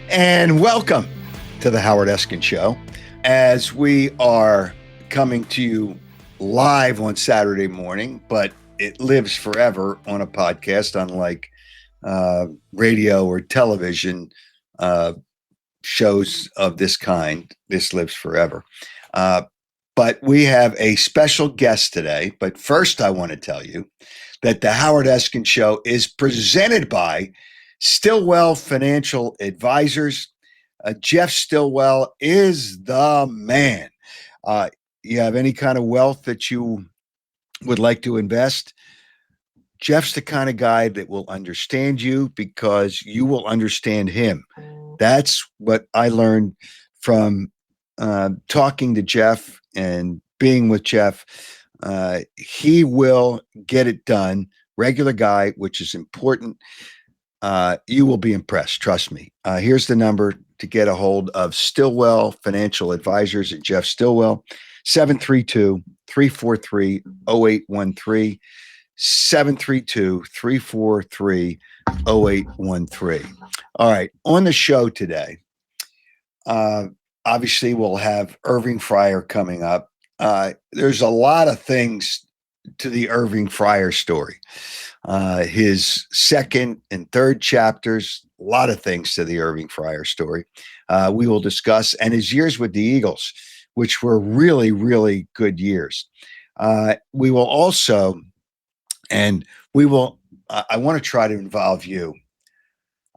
And welcome to the Howard Eskin Show. As we are coming to you live on Saturday morning, but it lives forever on a podcast, unlike radio or television shows of this kind. This lives forever. But we have a special guest today. But first, I want to tell you that the Howard Eskin Show is presented by Stillwell Financial Advisors. Jeff Stillwell is the man. You have any kind of wealth that you would like to invest? Jeff's the kind of guy that will understand you because you will understand him. That's what I learned from talking to Jeff and being with Jeff. He will get it done. Regular guy, which is important. You will be impressed. Trust me. Here's the number to get a hold of Stillwell Financial Advisors and Jeff Stillwell, 732-343-0813, 732-343-0813. All right. On the show today, obviously we'll have Irving Fryar coming up. There's a lot of things to the Irving Fryar story. His second and third chapters, a lot of things to the Irving Fryar story. We will discuss, and his years with the Eagles, which were really, really good years. We will also, I want to try to involve you.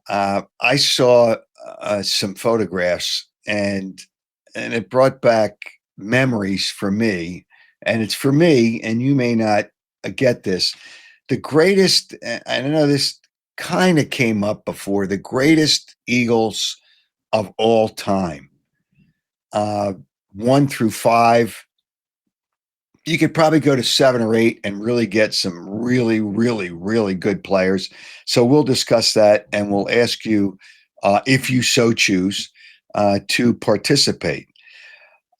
I saw some photographs and it brought back memories for me, and it's for me, and you may not get this. The greatest, I don't know, this kind of came up before, the greatest Eagles of all time, 1 through 5. You could probably go to 7 or 8 and really get some really, really, really good players. So we'll discuss that, and we'll ask you, if you so choose, to participate.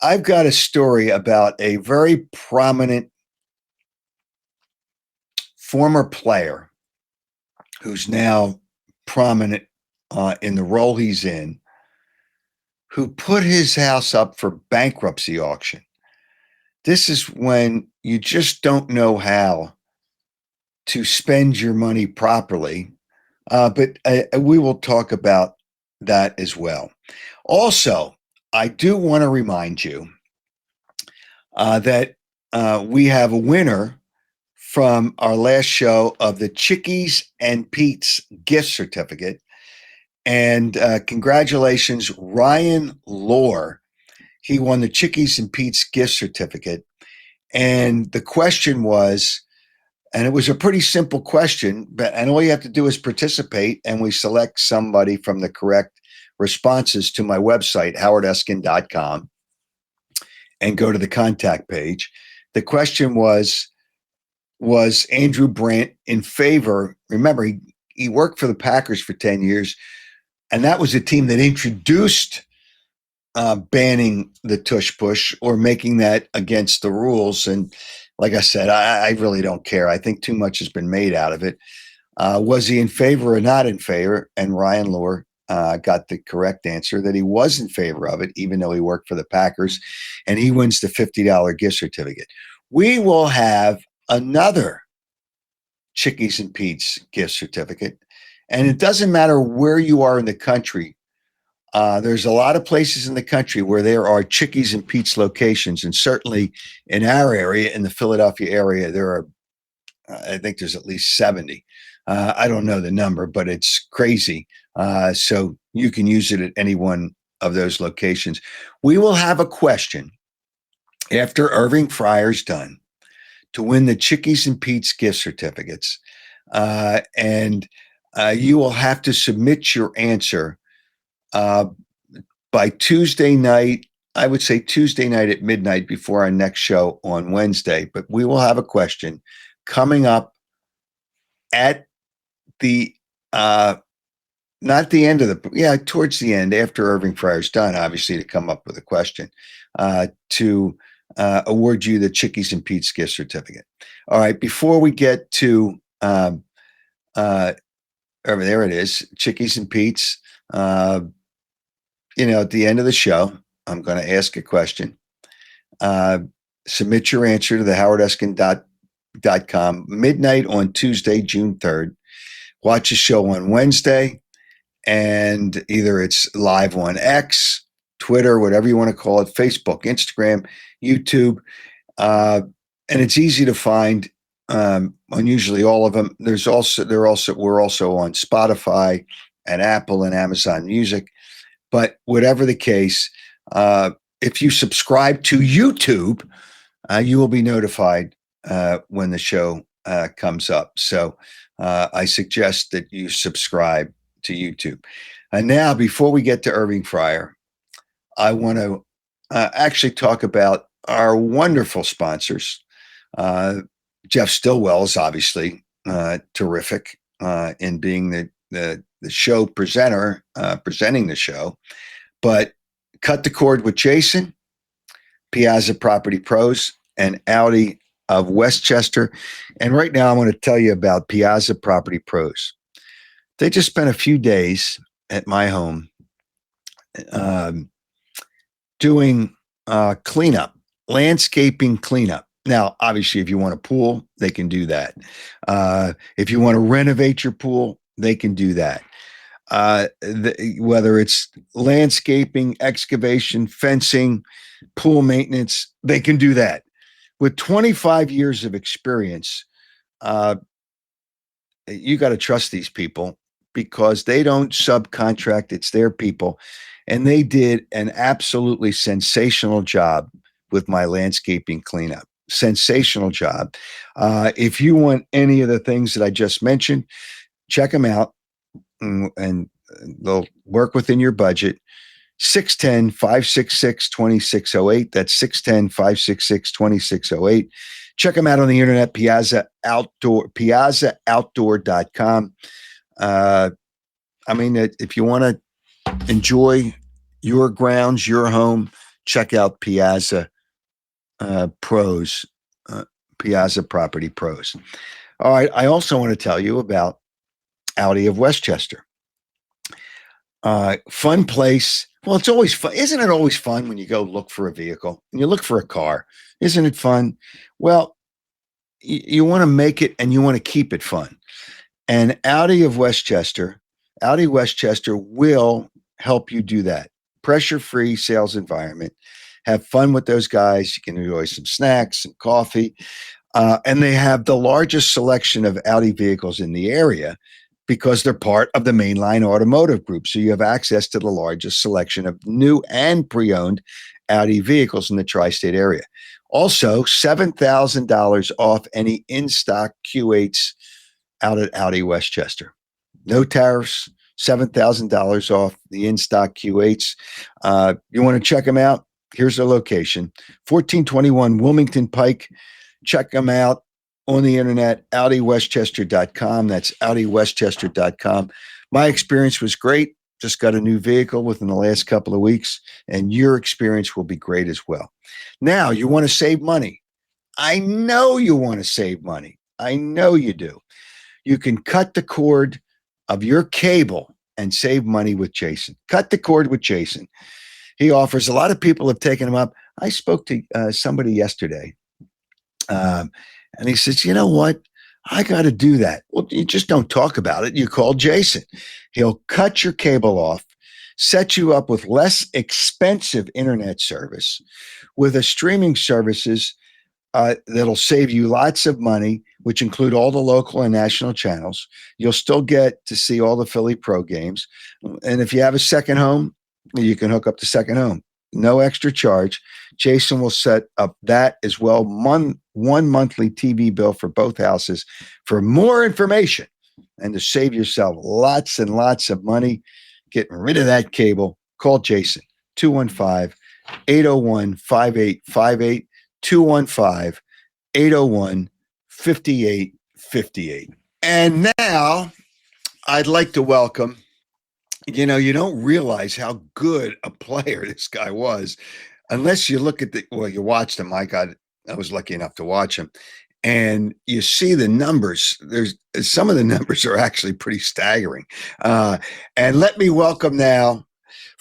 I've got a story about a very prominent former player who's now prominent in the role he's in, who put his house up for bankruptcy auction. This is when you just don't know how to spend your money properly. But we will talk about that as well. Also, I do want to remind you that we have a winner from our last show of the Chickies and Pete's gift certificate. And congratulations, Ryan Lohr. He won the Chickies and Pete's gift certificate. And the question was, and it was a pretty simple question, and all you have to do is participate, and we select somebody from the correct responses to my website, howardeskin.com, and go to the contact page. The question was Andrew Brandt in favor? Remember, he worked for the Packers for 10 years, and that was a team that introduced banning the tush push or making that against the rules. And like I said, I really don't care. I think too much has been made out of it. Was he in favor or not in favor? And Ryan Lohr got the correct answer that he was in favor of it, even though he worked for the Packers, and he wins the $50 gift certificate. We will have another Chickies and Pete's gift certificate, and it doesn't matter where you are in the country. There's a lot of places in the country where there are Chickies and Pete's locations, and certainly in our area, in the Philadelphia area, there are, I think there's at least 70. I don't know the number, but it's crazy. So you can use it at any one of those locations. We will have a question after Irving Fryar's done to win the Chickies and Pete's gift certificates. And you will have to submit your answer by Tuesday night. I would say Tuesday night at midnight before our next show on Wednesday. But we will have a question coming up at the not the end of towards the end, after Irving Fryar's done, obviously, to come up with a question to award you the Chickies and Pete's gift certificate. All right, before we get to there it is, Chickies and Pete's. at the end of the show, I'm going to ask a question. Uh, Submit your answer to the howardeskin.com midnight on Tuesday, June 3rd. Watch the show on Wednesday, and either it's live on X, Twitter, whatever you want to call it, Facebook, Instagram, YouTube. And it's easy to find on usually all of them. We're also on Spotify and Apple and Amazon Music. But whatever the case, if you subscribe to YouTube, you will be notified when the show comes up. So I suggest that you subscribe to YouTube. And now, before we get to Irving Fryar, I want to actually talk about our wonderful sponsors. Jeff Stillwell is obviously terrific in being the show presenter, presenting the show. But Cut the Cord with Jason, Piazza Property Pros, and Audi of Westchester. And right now, I want to tell you about Piazza Property Pros. They just spent a few days at my home doing cleanup, landscaping cleanup. Now, obviously, if you want a pool, they can do that. If you want to renovate your pool, they can do that. Whether it's landscaping, excavation, fencing, pool maintenance, they can do that. With 25 years of experience, you got to trust these people because they don't subcontract. It's their people. And they did an absolutely sensational job with my landscaping cleanup. Sensational job. If you want any of the things that I just mentioned, check them out and they'll work within your budget. 610-566-2608. That's 610-566-2608. Check them out on the internet, piazzaoutdoor.com. If you want to enjoy your grounds, your home, check out Piazza Pros, Piazza Property Pros. All right. I also want to tell you about Audi of Westchester. Fun place. Well, it's always fun. Isn't it always fun when you go look for a vehicle and you look for a car? Isn't it fun? Well, you want to make it and you want to keep it fun. And Audi Westchester will help you do that. Pressure-free sales environment. Have fun with those guys. You can enjoy some snacks, some coffee. And they have the largest selection of Audi vehicles in the area because they're part of the Mainline Automotive Group. So you have access to the largest selection of new and pre-owned Audi vehicles in the tri-state area. Also, $7,000 off any in-stock Q8s out at Audi Westchester. No tariffs, $7,000 off the in-stock Q8s. You want to check them out? Here's their location, 1421 Wilmington Pike. Check them out on the internet, AudiWestchester.com. That's AudiWestchester.com. My experience was great. Just got a new vehicle within the last couple of weeks, and your experience will be great as well. Now, you want to save money. I know you want to save money. I know you do. You can cut the cord of your cable and save money with Jason. Cut the cord with Jason. He offers, a lot of people have taken him up. I spoke to somebody yesterday, and he says, you know what? I got to do that. Well, you just don't talk about it. You call Jason. He'll cut your cable off, set you up with less expensive internet service, with a streaming services that'll save you lots of money, which include all the local and national channels. You'll still get to see all the Philly Pro games. And if you have a second home, you can hook up the second home. No extra charge. Jason will set up that as well. One monthly TV bill for both houses. For more information and to save yourself lots and lots of money, getting rid of that cable, call Jason, 215-801-5858, 215-801-5858. And now I'd like to welcome, you don't realize how good a player this guy was unless you look at you watched him. I was lucky enough to watch him, and you see the numbers. There's some of the numbers are actually pretty staggering. And let me welcome now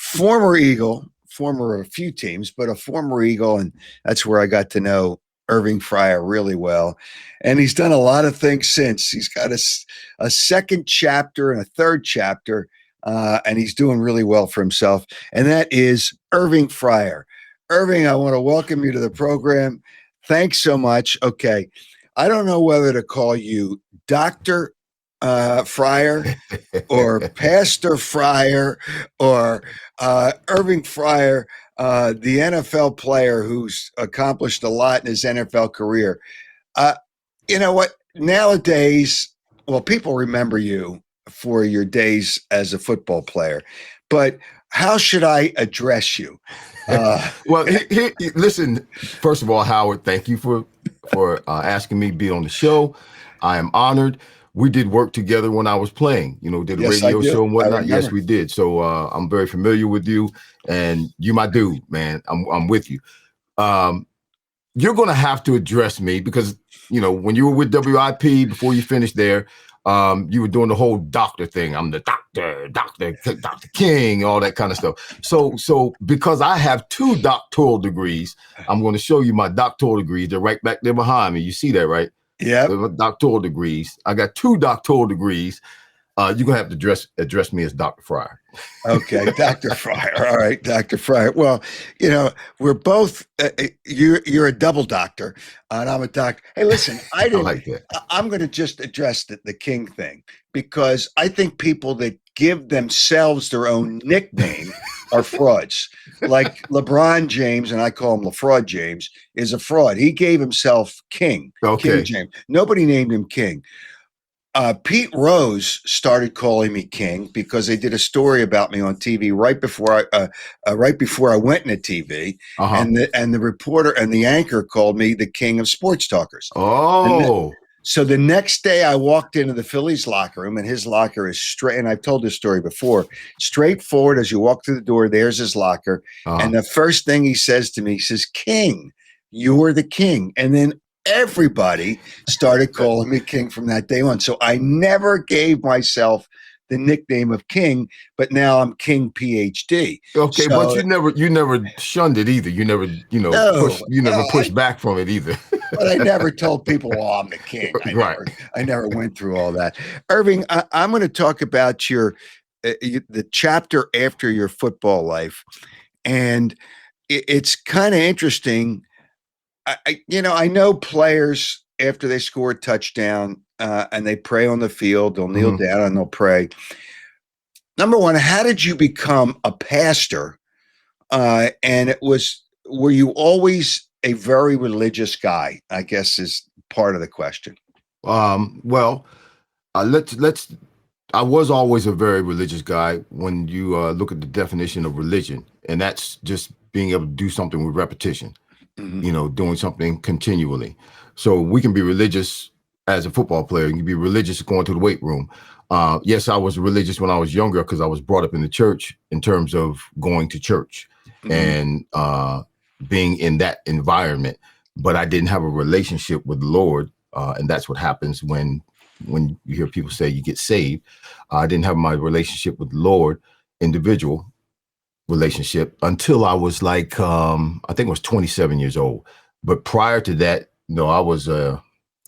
former Eagle, former of a few teams, but a former Eagle, and that's where I got to know Irving Fryar really well. And he's done a lot of things since. He's got a second chapter and a third chapter, and he's doing really well for himself. And that is Irving Fryar. Irving, I want to welcome you to the program. Thanks so much. Okay. I don't know whether to call you Dr. Fryar or Pastor Fryar or Irving Fryar, the NFL player who's accomplished a lot in his NFL career. You know what? Nowadays, well, people remember you for your days as a football player, but how should I address you? Well, listen, first of all, Howard, thank you for asking me to be on the show. I am honored. We did work together when I was playing, did a radio show and whatnot. Yes, we did. So I'm very familiar with you, and you my dude, man. I'm with you. You're going to have to address me because, when you were with WIP before you finished there, you were doing the whole doctor thing. I'm the Dr. King, all that kind of stuff. So because I have 2 doctoral degrees, I'm going to show you my doctoral degrees. They're right back there behind me. You see that, right? Yeah. Doctoral degrees. I got 2 doctoral degrees. You're going to have to address me as Dr. Fryar. Okay, Dr. Fryar. All right, Dr. Fryar. Well, we're both, you're a double doctor, and I'm a doctor. Hey, listen, I like that. I'm going to just address the King thing, because I think people that give themselves their own nickname are frauds. Like LeBron James, and I call him LaFraud James, is a fraud. He gave himself King. Okay. King James. Nobody named him King. Pete Rose started calling me King because they did a story about me on TV right before I went into TV, and the reporter and the anchor called me the King of Sports Talkers. Oh. So the next day I walked into the Phillies locker room, and his locker is straight. And I've told this story before. Straightforward, as you walk through the door, there's his locker. And the first thing he says to me, he says, "King, you're the king." And then everybody started calling me King from that day on. So I never gave myself the nickname of King, but now I'm King PhD. Okay, so, but you never shunned it either. You never, pushed back from it either. But I never told people, "Oh, I'm the King." I never went through all that. Irving, I'm going to talk about the chapter after your football life, and it's kind of interesting. I know players after they score a touchdown and they pray on the field, they'll kneel down and they'll pray. Number one, how did you become a pastor? And were you always a very religious guy? I guess is part of the question. Well, I was always a very religious guy when you look at the definition of religion, and that's just being able to do something with repetition. Doing something continually. So we can be religious as a football player. You can be religious going to the weight room. Yes, I was religious when I was younger because I was brought up in the church in terms of going to church and being in that environment. But I didn't have a relationship with the Lord. And that's what happens when you hear people say you get saved. I didn't have my relationship with the Lord, individual relationship, until I was like, I think I was 27 years old. But prior to that, I was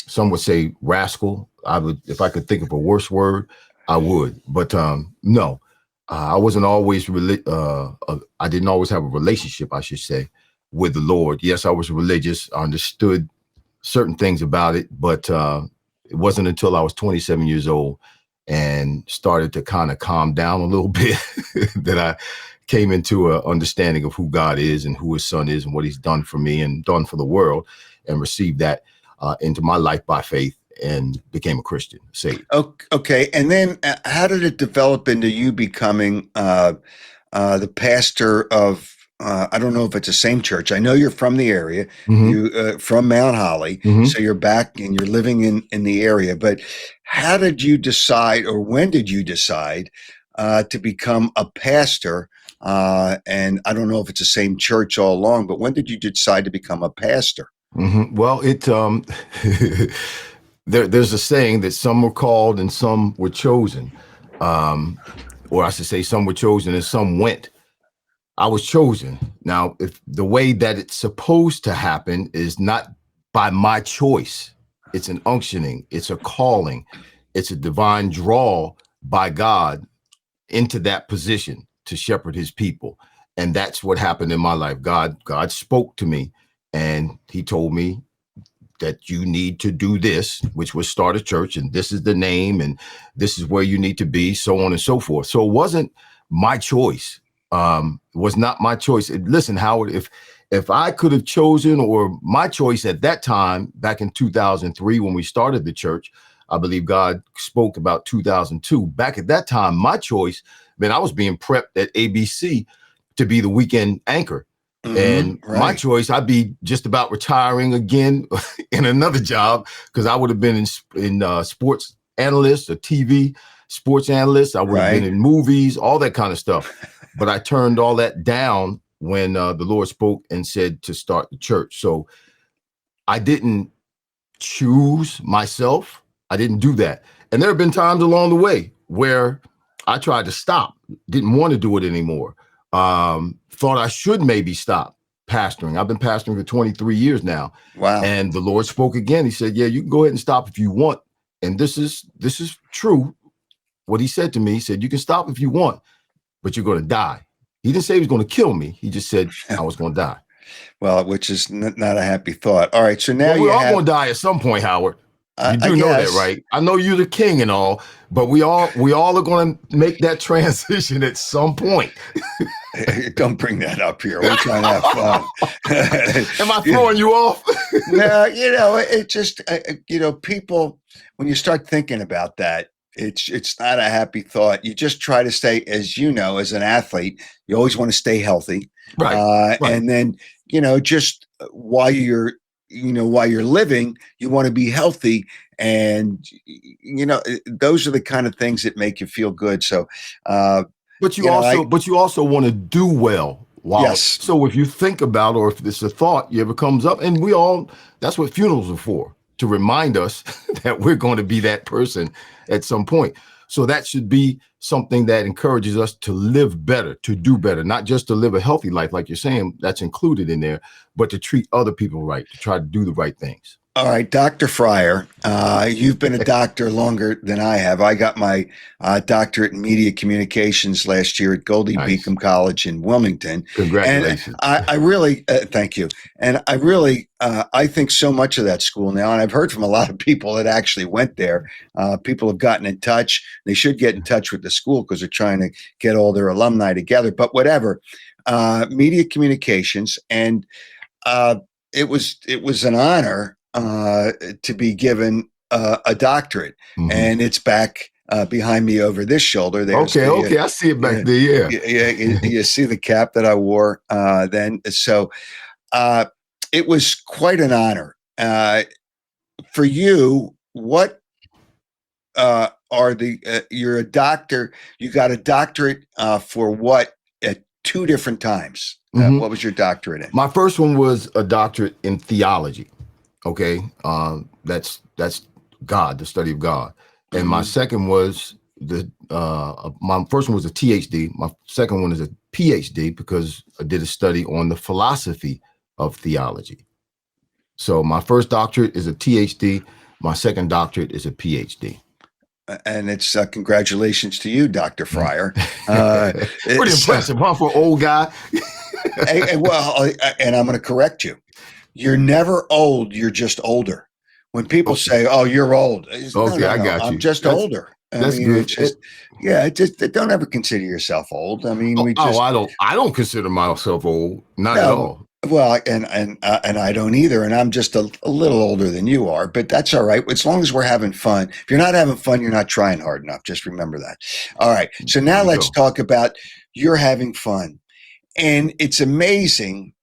some would say rascal. I would, if I could think of a worse word, I would. But no, I wasn't always I didn't always have a relationship, I should say, with the Lord. Yes, I was religious. I understood certain things about it, but it wasn't until I was 27 years old and started to kind of calm down a little bit that I came into an understanding of who God is and who his son is and what he's done for me and done for the world, and received that into my life by faith and became a Christian, saved. Okay. And then how did it develop into you becoming the pastor of, I don't know if it's the same church. I know you're from the area, you from Mount Holly, so you're back and you're living in the area. But how did you decide, or when did you decide to become a pastor? And I don't know if it's the same church all along, but when did you decide to become a pastor? Well, there's a saying that some were called and some were chosen, or I should say some were chosen and some went. I was chosen. Now, if the way that it's supposed to happen is not by my choice, it's an unctioning, it's a calling, it's a divine draw by God into that position to shepherd his people. And that's what happened in my life. God spoke to me and he told me that you need to do this, which was start a church, and this is the name, and this is where you need to be, so on and so forth. So it wasn't my choice. It was not my choice. Listen, Howard, if I could have chosen, or my choice at that time, back in 2003, when we started the church, I believe God spoke about 2002. Back at that time, my choice, man, I was being prepped at ABC to be the weekend anchor. And my choice, I'd be just about retiring again in another job, because I would have been in sports analyst or TV sports analyst. I would have been in movies, all that kind of stuff. But I turned all that down when the Lord spoke and said to start the church. So I didn't choose myself. I didn't do that. And there have been times along the way where I tried to stop, didn't want to do it anymore. Thought I should maybe stop pastoring. I've been pastoring for 23 years now. Wow. And the Lord spoke again. He said, yeah, you can go ahead and stop if you want. And this is true. What he said to me, he said, you can stop if you want, but you're going to die. He didn't say he was going to kill me. He just said I was going to die. Well, which is not a happy thought. All right. So now we're all going to die at some point, Howard. You do know that, right? I know you're the king and all, but we all are going to make that transition at some point. Don't bring that up here. We're trying to have fun. Am I throwing you off? No, it just, people, when you start thinking about that, it's not a happy thought. You just try to stay, as you know, as an athlete, you always want to stay healthy. Right. And then, just while you're living, you want to be healthy. And, those are the kind of things that make you feel good. So, but you also want to do well. Wow. Yes. So if you think about, or if it's a thought you ever comes up, and that's what funerals are for, to remind us that we're going to be that person at some point. So that should be something that encourages us to live better, to do better, not just to live a healthy life, like you're saying, that's included in there, but to treat other people right, to try to do the right things. All right, Dr. Fryar, you've been a doctor longer than I have. I got my doctorate in media communications last year at Goldie Beacom College in Wilmington. Congratulations. And I really, thank you. And I really, I think so much of that school now, and I've heard from a lot of people that actually went there. People have gotten in touch. They should get in touch with the school because they're trying to get all their alumni together. But whatever, media communications, and it was an honor to be given a doctorate, and it's back behind me over this shoulder. There's okay, I see it back there. Yeah, you see the cap that I wore then. So it was quite an honor for you. What are you're a doctor? You got a doctorate for what at two different times? What was your doctorate in? My first one was a doctorate in theology. Okay, that's God, the study of God. And my second was my first one was a THD. My second one is a PhD because I did a study on the philosophy of theology. So my first doctorate is a THD. My second doctorate is a PhD. And it's congratulations to you, Dr. Fryar. Pretty impressive, huh, for an old guy? And I'm going to correct you. You're never old. You're just older. When people say, "Oh, you're old," I got you. I'm just older. That's good. Don't ever consider yourself old. I mean, I don't consider myself old. Not at all. Well, and I don't either. And I'm just a little older than you are, but that's all right. As long as we're having fun. If you're not having fun, you're not trying hard enough. Just remember that. All right. So now let's talk about you're having fun. And it's amazing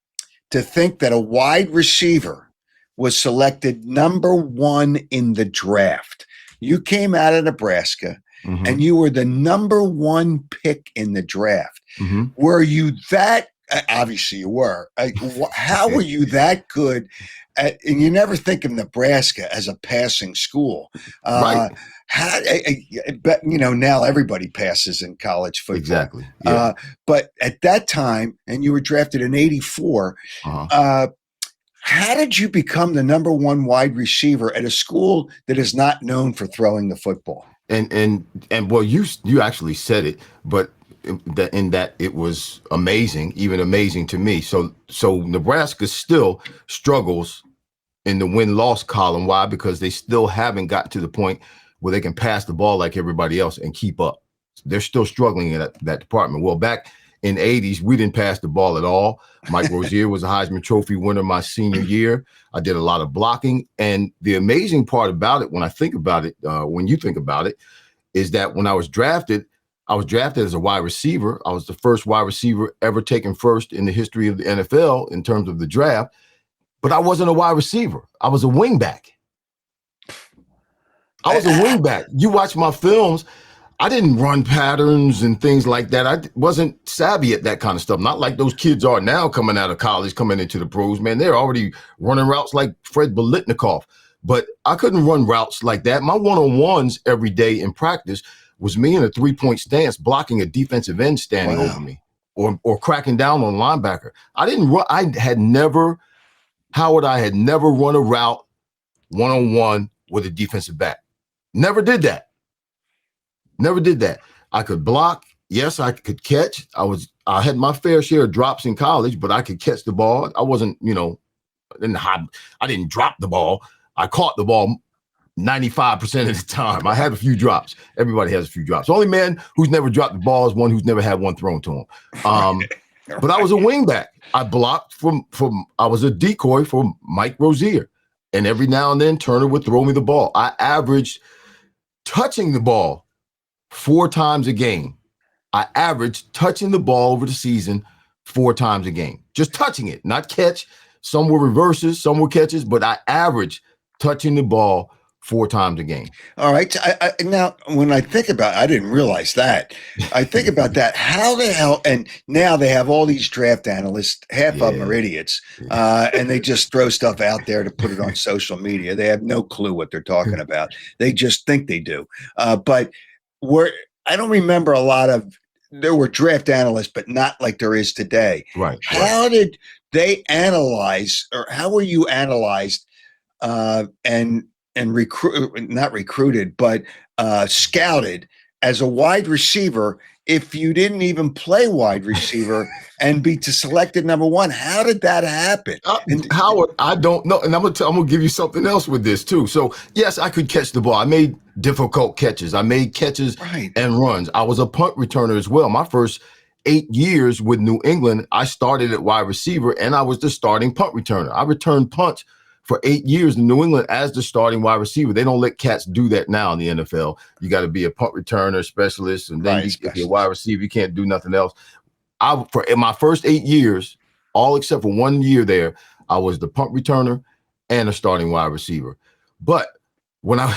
to think that a wide receiver was selected number 1 in the draft. You came out of Nebraska and you were the number 1 pick in the draft. Were you that Obviously, you were. How were you that good? And you never think of Nebraska as a passing school. Right. But now everybody passes in college football. Exactly. Yeah. But at that time, and you were drafted in '84. How did you become the number one wide receiver at a school that is not known for throwing the football? And well, you actually said it, but in that it was amazing, even amazing to me. So Nebraska still struggles in the win-loss column. Why? Because they still haven't got to the point where they can pass the ball like everybody else and keep up. They're still struggling in that department. Well, back in the 80s, we didn't pass the ball at all. Mike Rozier was a Heisman Trophy winner my senior year. I did a lot of blocking. And the amazing part about it, when I think about it, when you think about it, is that when I was drafted as a wide receiver. I was the first wide receiver ever taken first in the history of the NFL in terms of the draft. But I wasn't a wide receiver. I was a wingback. You watch my films. I didn't run patterns and things like that. I wasn't savvy at that kind of stuff. Not like those kids are now coming out of college, coming into the pros, man. They're already running routes like Fred Biletnikoff. But I couldn't run routes like that. My one-on-ones every day in practice was me in a three-point stance blocking a defensive end standing over me or cracking down on a linebacker. I had never run a route one-on-one with a defensive back. Never did that. I could block. Yes, I could catch. I had my fair share of drops in college, but I could catch the ball. I wasn't, I didn't drop the ball. I caught the ball 95% of the time. I had a few drops. Everybody has a few drops. The only man who's never dropped the ball is one who's never had one thrown to him. But I was a wingback. I blocked I was a decoy for Mike Rozier. And every now and then Turner would throw me the ball. I averaged touching the ball 4 times a game. I averaged touching the ball over the season 4 times a game. Just touching it, not catch. Some were reverses, some were catches, but I averaged touching the ball 4 times a game. All right. Now, when I think about it, I didn't realize that. I think about that. How the hell? And now they have all these draft analysts. Half of them are idiots, and they just throw stuff out there to put it on social media. They have no clue what they're talking about. They just think they do. But I don't remember a lot of. There were draft analysts, but not like there is today. Right. How did they analyze, or how were you analyzed, and not recruited, but scouted as a wide receiver if you didn't even play wide receiver and be selected number one? How did that happen? Howard, I don't know. And I'm gonna give you something else with this too. So yes, I could catch the ball. I made difficult catches. I made catches and runs. I was a punt returner as well. My first 8 years with New England, I started at wide receiver and I was the starting punt returner. I returned punts for 8 years in New England as the starting wide receiver. They don't let cats do that now in the NFL. You got to be a punt returner specialist, and then if you're a wide receiver, you can't do nothing else. In my first 8 years, all except for 1 year there, I was the punt returner and a starting wide receiver. But when I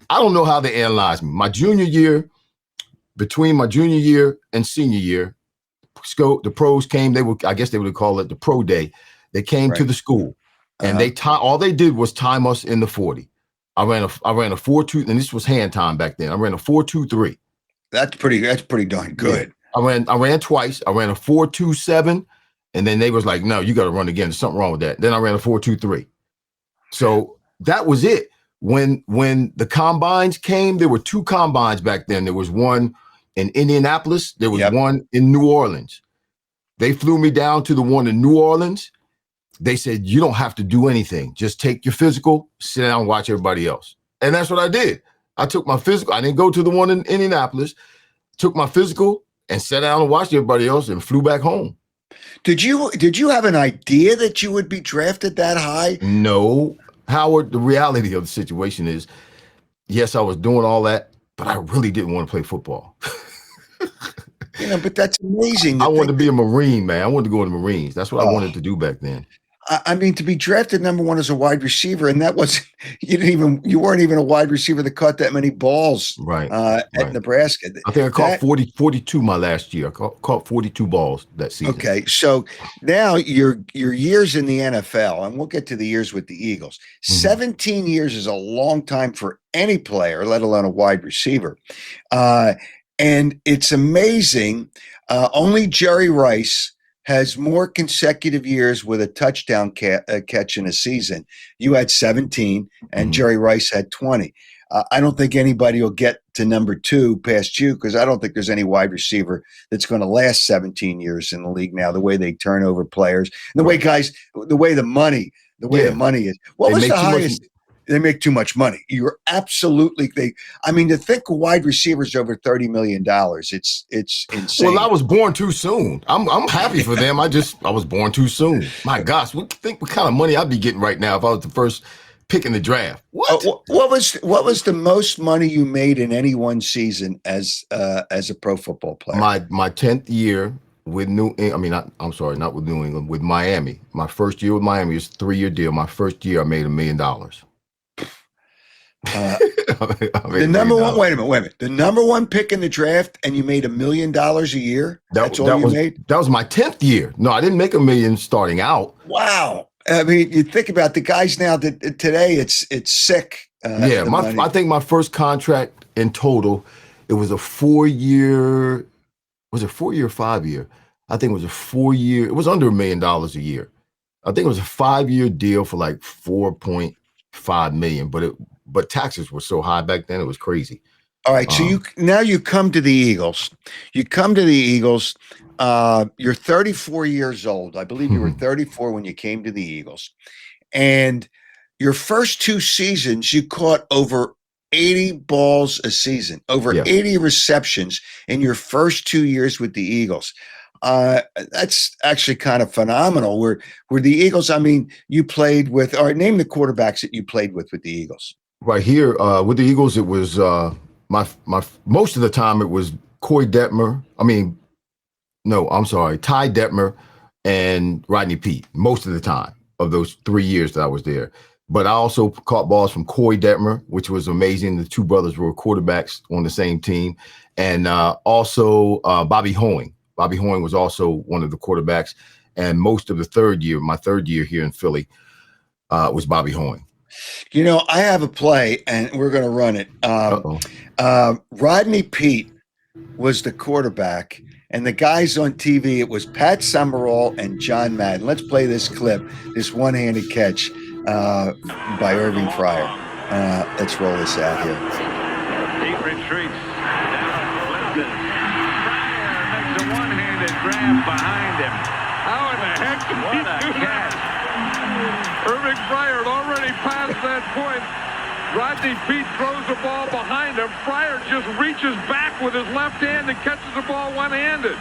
don't know how they analyzed me. Between my junior year and senior year, the pros came. I guess they would call it the pro day. They came to the school. And all they did was time us in the 40. I ran a 4.2, and this was hand time back then. I ran a 4.23. That's pretty darn good. Yeah. I ran twice. I ran a 4.27, and then they was like, "No, you got to run again. There's something wrong with that." Then I ran a 4.23. So that was it. When the combines came, there were 2 combines back then. There was one in Indianapolis. There was one in New Orleans. They flew me down to the one in New Orleans. They said, you don't have to do anything. Just take your physical, sit down and watch everybody else. And that's what I did. I took my physical. I didn't go to the one in Indianapolis, took my physical and sat down and watched everybody else and flew back home. Did you have an idea that you would be drafted that high? No. Howard, the reality of the situation is, yes, I was doing all that, but I really didn't want to play football. But that's amazing. I wanted to be a Marine, man. I wanted to go to the Marines. That's what I wanted to do back then. I mean, to be drafted number one as a wide receiver, and that wasn't you weren't even a wide receiver that caught that many balls Right. at Nebraska. I think I caught 42 my last year. I caught 42 balls that season. Okay, so now your years in the NFL, and we'll get to the years with the Eagles. 17 years is a long time for any player, let alone a wide receiver. And it's amazing. Only Jerry Rice has more consecutive years with a touchdown catch in a season. You had 17, and Jerry Rice had 20. I don't think anybody will get to number 2 past you, because I don't think there's any wide receiver that's going to last 17 years in the league now, the way they turn over players, and the way the money is. What was the highest? They make too much money. You're absolutely to think wide receivers over $30 million. It's insane. Well, I was born too soon. I'm happy for them. I was born too soon. My gosh, what kind of money I'd be getting right now if I was the first pick in the draft? What was the most money you made in any one season as a pro football player? My 10th year with not with New England, with Miami. My first year with Miami was a 3-year deal. My first year I made $1 million. The number one. Wait a minute. The number one pick in the draft, and you made $1 million a year. That's all you made. That was my 10th year. No, I didn't make $1 million starting out. Wow. I mean, you think about the guys now that today, it's sick. I think my first contract in total, it was a 4-year. Was it 4-year or 5-year? I think it was a 4-year. It was under $1 million a year. I think it was a 5-year deal for like $4.5 million, but taxes were so high back then, it was crazy. All right, so you come to the Eagles. You're 34 years old. I believe you were 34 when you came to the Eagles. And your first 2 seasons, you caught over 80 balls a season, over 80 receptions in your first 2 years with the Eagles. That's actually kind of phenomenal. Were the Eagles, you played with, or name the quarterbacks that you played with the Eagles. Right here with the Eagles, it was my most of the time it was Ty Detmer and Rodney Peete most of the time of those 3 years that I was there. But I also caught balls from Coy Detmer, which was amazing. The 2 brothers were quarterbacks on the same team. And also Bobby Hoeing. Bobby Hoeing was also one of the quarterbacks. And most of the my third year here in Philly, was Bobby Hoeing. I have a play, and we're going to run it. Rodney Peete was the quarterback, and the guys on TV, it was Pat Summerall and John Madden. Let's play this clip, this one-handed catch by Irving Fryar. Let's roll this out here. Peete retreats down Clinton. Fryar makes a one-handed grab behind him. How in the heck did he do that? Irving Fryar had already passed that point. Rodney Peete throws the ball behind him. Fryar just reaches back with his left hand and catches the ball one-handed.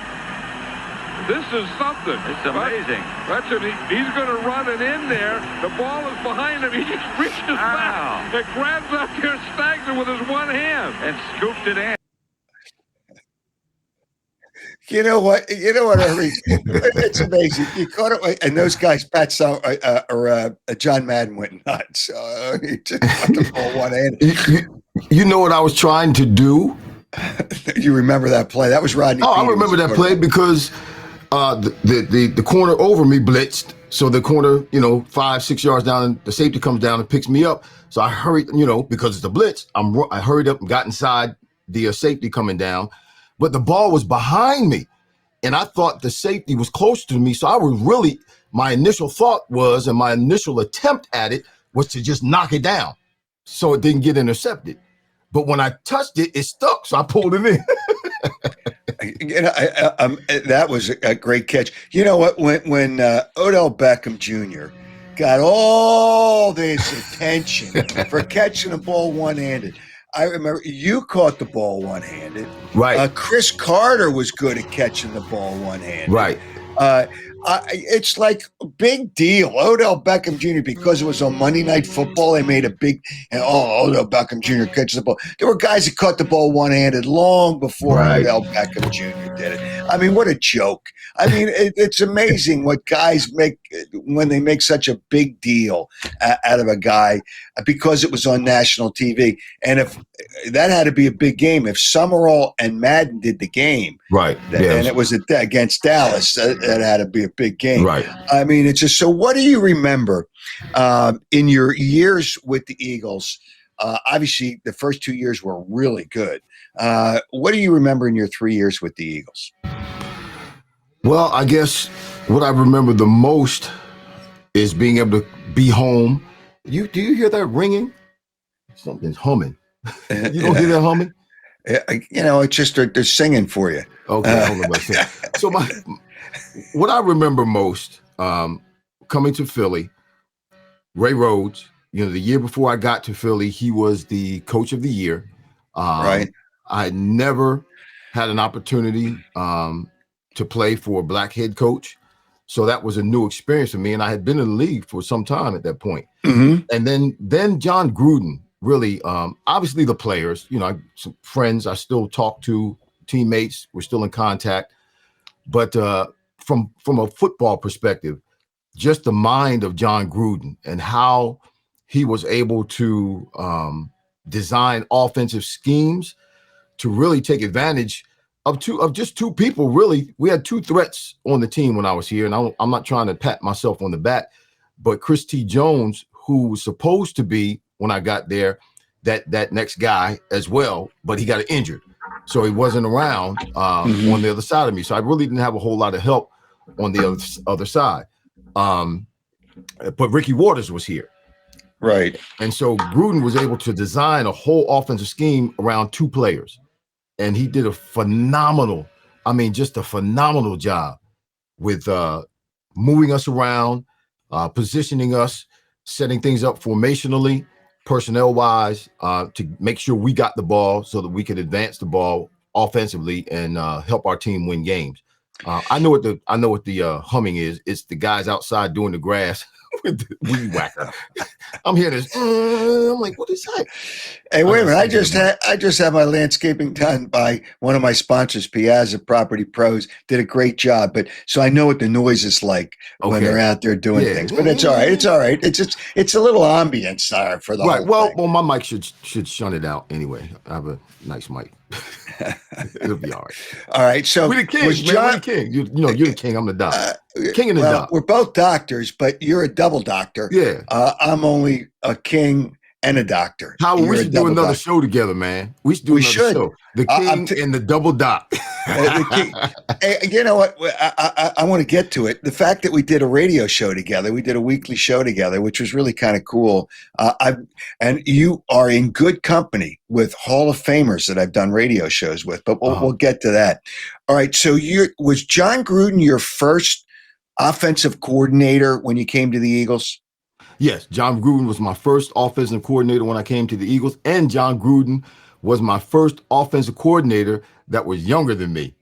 This is something. It's amazing. That's it. He's going to run it in there. The ball is behind him. He just reaches back and grabs up here staggers with his one hand. And scooped it in. You know what, Irving? It's amazing. You caught it, and those guys, John Madden, went nuts. He just got the ball one-handed. You know what I was trying to do? You remember that play? That was Rodney. I remember that play because the corner over me blitzed. So the corner, 5-6 yards down, the safety comes down and picks me up. So I hurried, because it's a blitz. I hurried up and got inside the safety coming down. But the ball was behind me, and I thought the safety was close to me. So my initial thought was, and my initial attempt at it was to just knock it down so it didn't get intercepted. But when I touched it, it stuck, so I pulled it in. That was a great catch. You know what? When Odell Beckham Jr. got all this attention for catching the ball one-handed, I remember you caught the ball one-handed. Right. Chris Carter was good at catching the ball one-handed. Right. It's like a big deal. Odell Beckham Jr. because it was on Monday Night Football. They made a big and Odell Beckham Jr. catches the ball. There were guys that caught the ball one-handed long before Odell Beckham Jr. did it. I mean, what a joke! I mean, it's amazing what guys make when they make such a big deal out of a guy because it was on national TV. And if that had to be a big game, if Summerall and Madden did the game, right, and it was against Dallas, that had to be a big game. Right. I mean, it's just so. What do you remember in your years with the Eagles? Obviously, the first 2 years were really good. What do you remember in your 3 years with the Eagles? Well, I guess what I remember the most is being able to be home. Do you hear that ringing? Something's humming. You don't hear that humming? It's just they're singing for you. Okay, I don't know what I'm saying. So what I remember most coming to Philly, Ray Rhodes. The year before I got to Philly, he was the coach of the year. Right. I never had an opportunity to play for a black head coach. So that was a new experience for me. And I had been in the league for some time at that point. Mm-hmm. And then John Gruden, really, obviously the players, some friends I still talk to, teammates, we're still in contact. But from a football perspective, just the mind of John Gruden and how he was able to design offensive schemes to really take advantage of just two people. Really, we had two threats on the team when I was here, and I'm not trying to pat myself on the back, but Chris T. Jones, who was supposed to be when I got there that next guy as well, but he got injured, so he wasn't around on the other side of me. So I really didn't have a whole lot of help on the other side. But Ricky Waters was here. Right. And so Gruden was able to design a whole offensive scheme around two players. And he did a phenomenal job with moving us around, positioning us, setting things up formationally, personnel-wise, to make sure we got the ball so that we could advance the ball offensively and help our team win games. I know what the humming is. It's the guys outside doing the grass with the weed whacker. I'm hearing this. I'm like, what is that? Hey, wait a minute! I just had my landscaping done by one of my sponsors, Piazza Property Pros. Did a great job, but so I know what the noise is like when they're out there doing things. But it's all right. It's all right. It's a little ambience for the whole thing. Well, my mic should shun it out anyway. I have a nice mic. It'll be all right. All right. So we're the king. We're the king. You're the king. I'm the doctor. King and the doctor. We're both doctors, but you're a double doctor. Yeah. I'm only a king and a doctor. Howard, we should do another show together, man. We should do another show. The king and the double doc. Hey, you know what? I want to get to it. The fact that we did a radio show together, we did a weekly show together, which was really kind of cool. And you are in good company with Hall of Famers that I've done radio shows with, but we'll get to that. All right. So was John Gruden your first offensive coordinator when you came to the Eagles? Yes, John Gruden was my first offensive coordinator when I came to the Eagles, and John Gruden was my first offensive coordinator that was younger than me.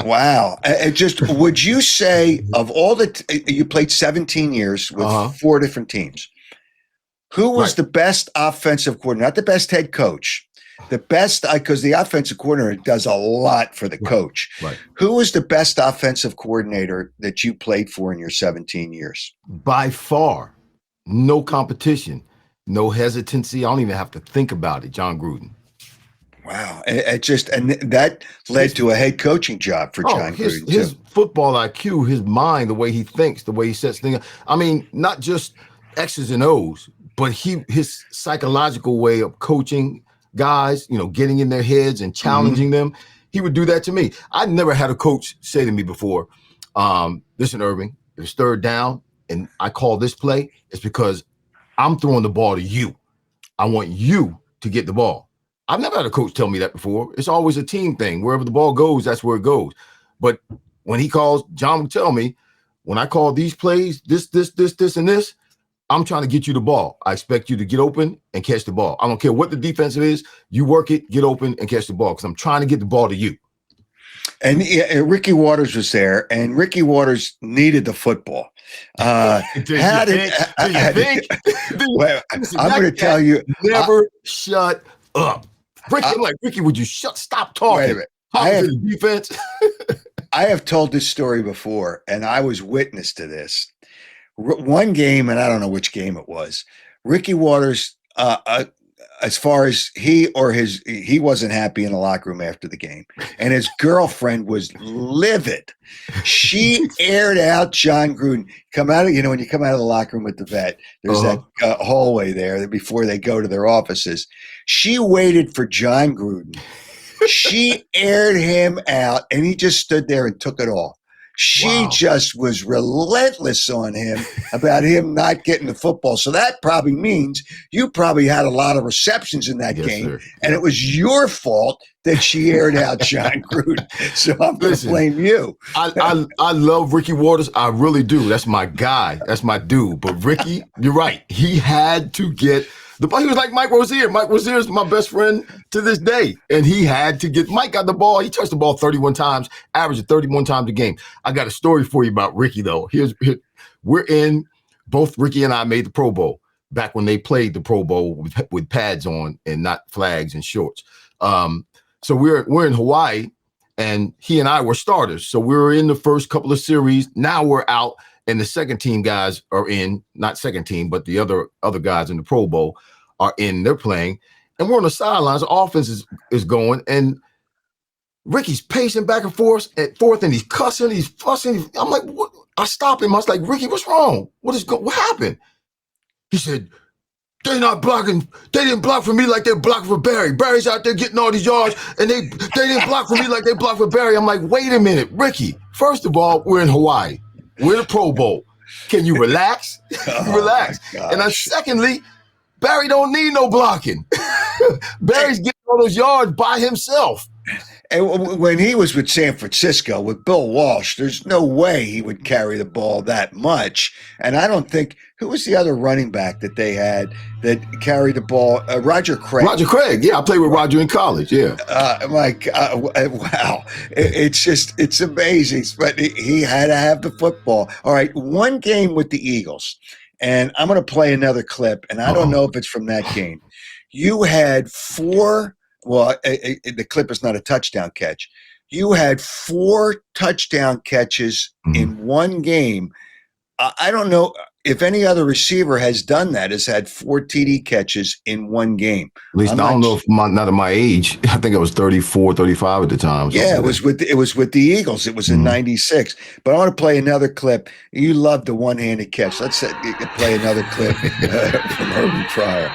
Wow. Would you say of all you played 17 years with 4 different teams, who was the best offensive coordinator, not the best head coach, the best, because the offensive coordinator does a lot for the coach. Right. Who was the best offensive coordinator that you played for in your 17 years? By far, no competition, no hesitancy. I don't even have to think about it. John Gruden. Wow. And that led to a head coaching job for John Gruden. His football IQ, his mind, the way he thinks, the way he sets things up. I mean, not just X's and O's, but his psychological way of coaching guys, getting in their heads and challenging them. He would do that to me. I never had a coach say to me before, listen, Irving, if it's third down and I call this play, it's because I'm throwing the ball to you. I want you to get the ball. I've never had a coach tell me that before. It's always a team thing. Wherever the ball goes, that's where it goes. But when he calls, John would tell me, when I call these plays, this, and this, I'm trying to get you the ball. I expect you to get open and catch the ball. I don't care what the defensive is. You work it, get open, and catch the ball because I'm trying to get the ball to you. And Ricky Waters was there, and Ricky Waters needed the football. How did you think? Well, I'm going to tell you, never shut up, Ricky. I'm like, Ricky, would you stop talking? Wait a minute. The defense. I have told this story before, and I was witness to this. One game, and I don't know which game it was. Ricky Waters, as far as he wasn't happy in the locker room after the game, and his girlfriend was livid. She aired out John Gruden. When you come out of the locker room with the vet, there's that hallway there before they go to their offices. She waited for John Gruden. She aired him out, and he just stood there and took it all. She just was relentless on him about him not getting the football. So that probably means you probably had a lot of receptions in that game, and it was your fault that she aired out John Gruden. So I'm going to blame you. I love Ricky Waters. I really do. That's my guy. That's my dude. But Ricky, you're right. He had to get the ball. He was like Mike Rozier. Mike Rozier is my best friend to this day. And he had to get – Mike got the ball. He touched the ball 31 times, averaged 31 times a game. I got a story for you about Ricky, though. Both Ricky and I made the Pro Bowl back when they played the Pro Bowl with pads on and not flags and shorts. So we're in Hawaii, and he and I were starters. So we were in the first couple of series. Now we're out, and the second team guys are in, not second team, but the other guys in the Pro Bowl are in. They're playing, and we're on the sidelines. The offense is going, and Ricky's pacing back and forth, and he's cussing, he's fussing. I'm like, what? I stopped him. I was like, Ricky, what's wrong? What happened? He said, they're not blocking. They didn't block for me like they blocked for Barry. Barry's out there getting all these yards, and they didn't block for me like they blocked for Barry. I'm like, wait a minute, Ricky. First of all, we're in Hawaii. We're in the Pro Bowl. Can you relax? Relax. And then secondly, Barry don't need no blocking. Barry's getting all those yards by himself. And when he was with San Francisco with Bill Walsh, there's no way he would carry the ball that much. And I don't think – who was the other running back that they had that carried the ball? Roger Craig. Roger Craig. Yeah, I played with Roger in college. Yeah. Wow. It's amazing. But he had to have the football. All right, one game with the Eagles. And I'm going to play another clip, and I don't know if it's from that game. You had four – well, the clip is not a touchdown catch. You had 4 touchdown catches in one game. I don't know if any other receiver has done that, has had 4 TD catches in one game. At least I don't know if not at my age. I think I was 34, 35 at the time. Yeah, it was with the Eagles. It was in 96. But I want to play another clip. You love the one-handed catch. Let's play another clip from Irving Fryar.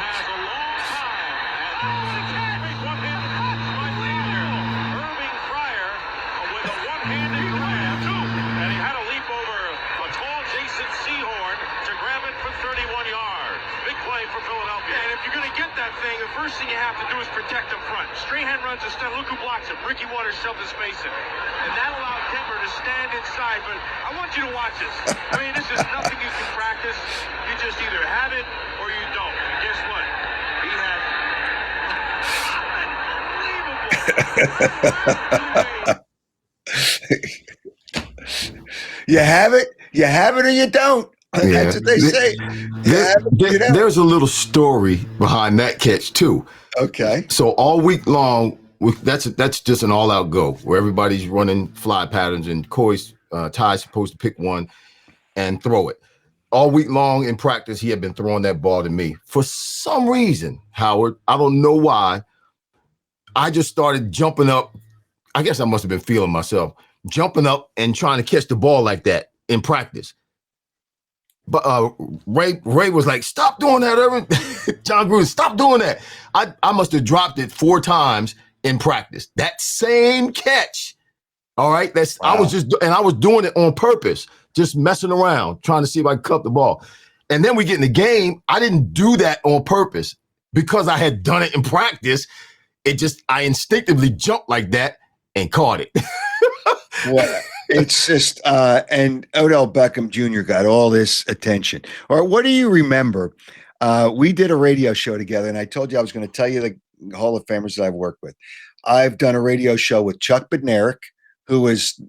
First thing you have to do is protect him front. Strahan runs a step. Look who blocks him. Ricky Waters shoved his face in. And that allowed Denver to stand inside. But I want you to watch this. I mean, this is nothing you can practice. You just either have it or you don't. And guess what? He had unbelievable. You have it or you don't. Yeah. That's what they say. There's a little story behind that catch too. Okay. So all week long, that's just an all-out go where everybody's running fly patterns and Ty's supposed to pick one and throw it. All week long in practice, he had been throwing that ball to me. For some reason, Howard, I don't know why, I just started jumping up. I guess I must have been feeling myself, jumping up and trying to catch the ball like that in practice. But Ray was like, stop doing that, Irvin. John Gruden, stop doing that. I must have dropped it 4 times in practice. That same catch. All right. Wow. I was doing it on purpose, just messing around, trying to see if I could cut the ball. And then we get in the game. I didn't do that on purpose because I had done it in practice. I instinctively jumped like that and caught it. Well, it's just, and Odell Beckham Jr. got all this attention. Or what do you remember? We did a radio show together, and I told you I was going to tell you the Hall of Famers that I've worked with. I've done a radio show with Chuck Bednarik, who was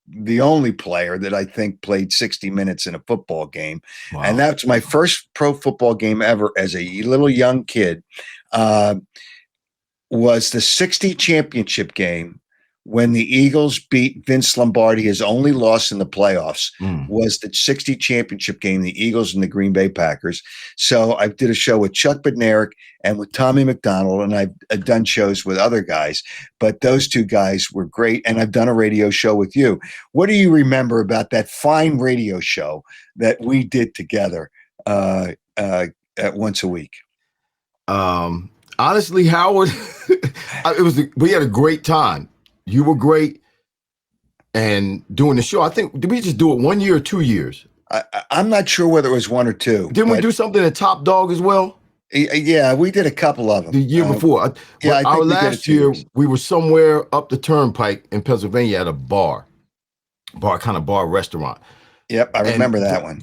the only player that I think played 60 minutes in a football game. Wow. And that's my first pro football game ever as a little young kid, was the 60 championship game when the Eagles beat Vince Lombardi. His only loss in the playoffs was the 60 championship game, the Eagles and the Green Bay Packers. So I did a show with Chuck Bednarik and with Tommy McDonald, and I've done shows with other guys, but those two guys were great. And I've done a radio show with you. What do you remember about that fine radio show that we did together at once a week? Honestly, Howard, we had a great time. You were great, and doing the show. I think, did we just do it 1 year or 2 years? I'm not sure whether it was one or two. Didn't we do something at Top Dog as well? Yeah, we did a couple of them. The year before. Yeah, I think our we did last it 2 year, years. we were somewhere up the turnpike in Pennsylvania at a bar restaurant. Yep, I remember that one.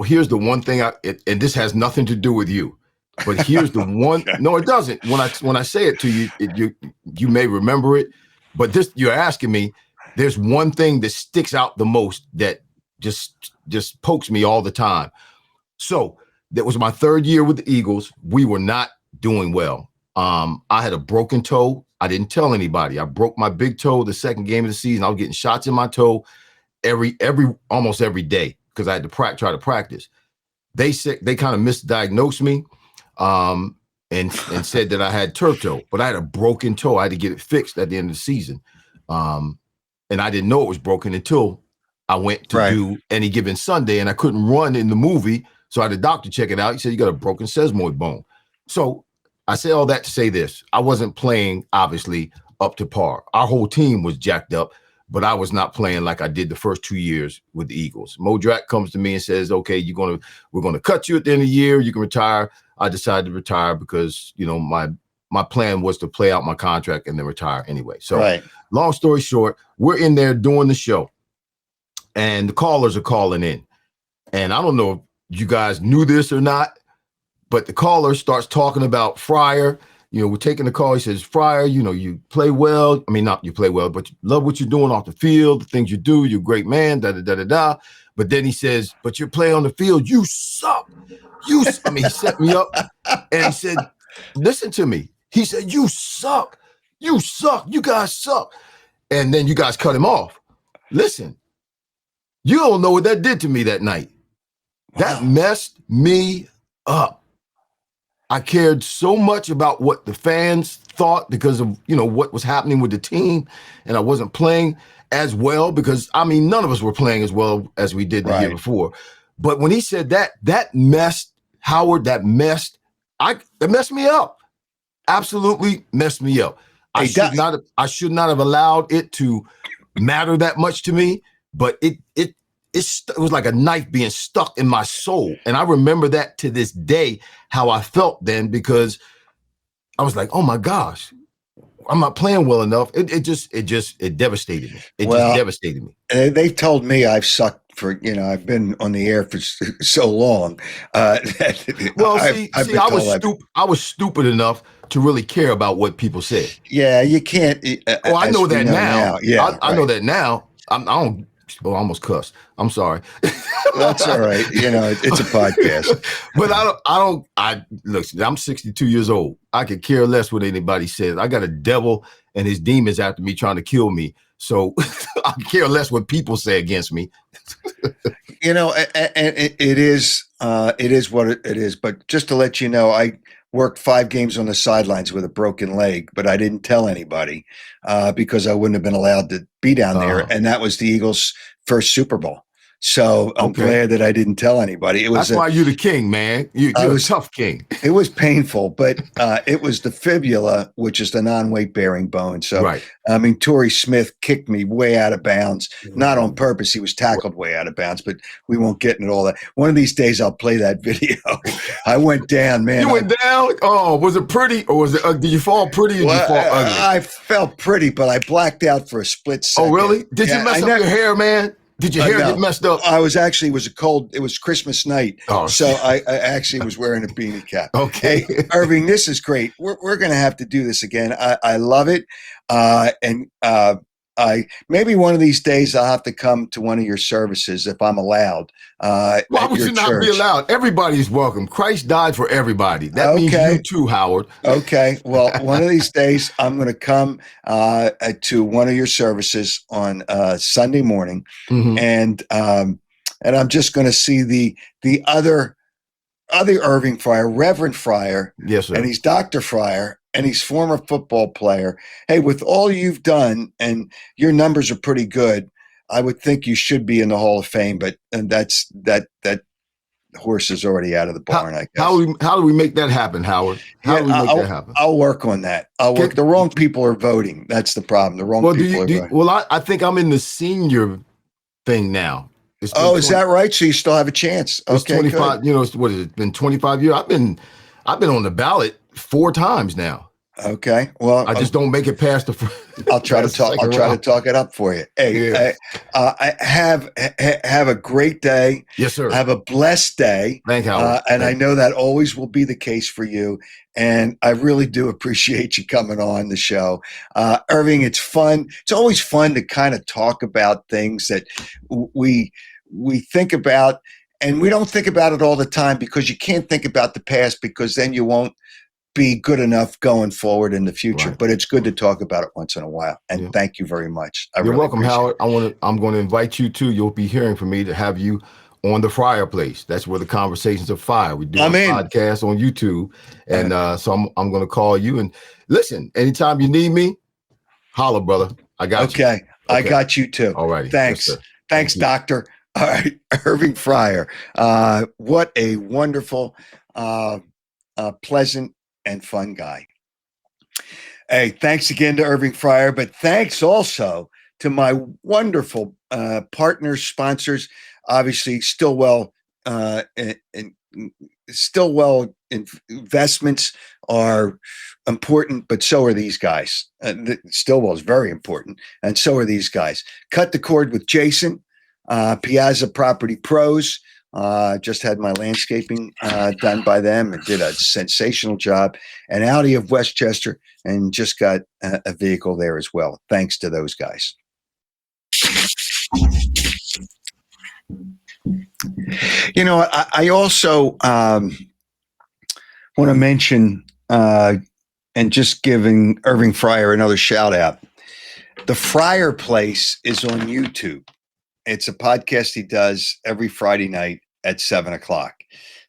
Here's the one thing, and this has nothing to do with you. But here's the one. No, it doesn't. When I say it to you, you may remember it. But this, you're asking me. There's one thing that sticks out the most that just pokes me all the time. So that was my third year with the Eagles. We were not doing well. I had a broken toe. I didn't tell anybody. I broke my big toe the second game of the season. I was getting shots in my toe almost every day because I had to try to practice. They kind of misdiagnosed me. And said that I had turf toe, but I had a broken toe. I had to get it fixed at the end of the season. And I didn't know it was broken until I went to do Any Given Sunday, and I couldn't run in the movie. So I had a doctor check it out. He said, you got a broken sesamoid bone. So I say all that to say this. I wasn't playing, obviously, up to par. Our whole team was jacked up, but I was not playing like I did the first 2 years with the Eagles. Modrak comes to me and says, okay, we're going to cut you at the end of the year. You can retire. I decided to retire because, my plan was to play out my contract and then retire anyway. So long story short, we're in there doing the show and the callers are calling in. And I don't know if you guys knew this or not, but the caller starts talking about Fryar. We're taking the call. He says, Fryar, you play well. I mean, not you play well, but you love what you're doing off the field, the things you do. You're a great man, da-da-da-da-da. But then he says, but you're playing on the field. You suck. He set me up and he said, listen to me. He said, you suck. You suck. You guys suck. And then you guys cut him off. Listen, you don't know what that did to me that night. Wow. That messed me up. I cared so much about what the fans thought because of, what was happening with the team. And I wasn't playing as well because, none of us were playing as well as we did the year before. But when he said that messed Howard, that messed me up. Absolutely messed me up. I should not have allowed it to matter that much to me, but it was like a knife being stuck in my soul. And I remember that to this day, how I felt then, because I was like, oh my gosh, I'm not playing well enough. It devastated me. It just devastated me. They've told me I've sucked for, I've been on the air for so long. I was stupid enough to really care about what people said. Yeah, you can't. I know that now. Yeah, I know that now. I almost cussed. I'm sorry. That's all right. It's a podcast. But look, I'm 62 years old. I could care less what anybody says. I got a devil and his demons after me trying to kill me. So I care less what people say against me. And it is what it is. But just to let you know, I worked 5 games on the sidelines with a broken leg, but I didn't tell anybody because I wouldn't have been allowed to be down there. And that was the Eagles' first Super Bowl. So I'm glad that I didn't tell anybody. That's why you're the king, man. You're a tough king. It was painful, but it was the fibula, which is the non-weight bearing bone. So, Torrey Smith kicked me way out of bounds, not on purpose. He was tackled way out of bounds, but we won't get into all that. One of these days I'll play that video. I went down, man. You went down? Oh, was it pretty or was it, did you fall pretty or did you fall ugly? I felt pretty, but I blacked out for a split second. Oh, really? Did you mess up your hair, man? Did your hair get messed up? I was actually, it was Christmas night. Oh, so I actually was wearing a beanie cap. Okay. Hey, Irving, this is great. We're going to have to do this again. I love it. And I maybe one of these days I'll have to come to one of your services if I'm allowed. Why At would your you not be church. allowed? Everybody's welcome. Christ died for everybody. That means Okay. you too, Howard. Okay. Well, one of these days I'm going to come to one of your services on Sunday morning, Mhm. and I'm just going to see the other Irving Fryar, Reverend Fryar, Yes, sir. and he's Dr. Fryar, and he's former football player. Hey, with all you've done, and your numbers are pretty good, I would think you should be in the Hall of Fame, but that horse is already out of the barn, I guess. How do we make that happen, Howard? How do we make that happen? I'll work on that. The wrong people are voting. That's the problem. The wrong people are voting. Well, I think I'm in the senior thing now. Oh, is that right? So you still have a chance. It's Okay, 25. good. You know, what has it been? 25 years. I've been on the ballot 4 times now. Okay. Well, I just don't make it past the. I'll try to talk. I'll try to talk it up for you. Hey, Yeah. I have a great day. Yes, sir. Have a blessed day. Thank Howard. And I know that always will be the case for you. And I really do appreciate you coming on the show, Irving. It's fun. It's always fun to kind of talk about things that we think about, and we don't think about it all the time because you can't think about the past because then you won't be good enough going forward in the future. Right. But it's good to talk about it once in a while. And thank you very much. You're welcome, Howard. I'm going to invite you too. You'll be hearing from me to have you on the Fryar Place. That's where the conversations are fire. We do a podcast on YouTube, and so I'm going to call you and listen. Anytime you need me, holla, brother. I got you. Okay, I got you too. All righty. Thanks. Yes, Thanks, Doctor. All right, Irving Fryar. What a wonderful, pleasant, and fun guy. Hey, thanks again to Irving Fryar, but thanks also to my wonderful partners, sponsors. Obviously, Stillwell investments are important, but so are these guys. Stillwell is very important, and so are these guys. Cut the cord with Jason, Piazza Property Pros. Just had my landscaping done by them and did a sensational job. And Audi of Westchester, and just got a vehicle there as well. Thanks to those guys. You know, I also want to mention and just giving Irving Fryar another shout out. The Fryar Place is on YouTube. It's a podcast he does every Friday night at 7:00.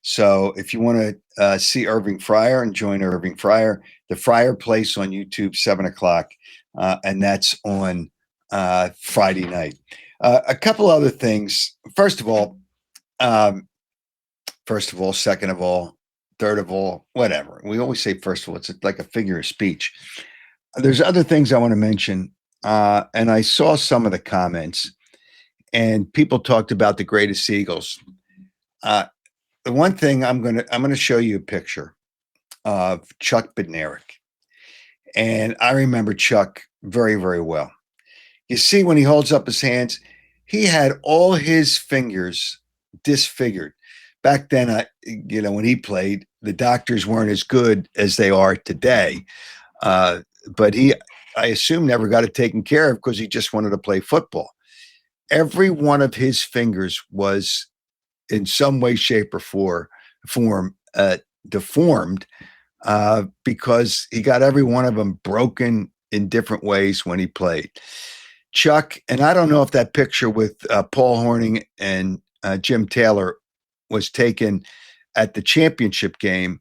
So if you want to see Irving Fryar and join Irving Fryar, the Fryar Place on YouTube, 7:00, and that's on Friday night. A couple other things. First of all, second of all, third of all, whatever. We always say first of all. It's like a figure of speech. There's other things I want to mention, and I saw some of the comments. And people talked about the greatest Eagles. The one thing I'm gonna show you a picture of Chuck Bednarik, and I remember Chuck very, very well. You see, when he holds up his hands, he had all his fingers disfigured. Back then, when he played, the doctors weren't as good as they are today. But I assume, never got it taken care of because he just wanted to play football. Every one of his fingers was in some way, shape, or form deformed because he got every one of them broken in different ways when he played. Chuck, and I don't know if that picture with Paul Hornung and Jim Taylor was taken at the championship game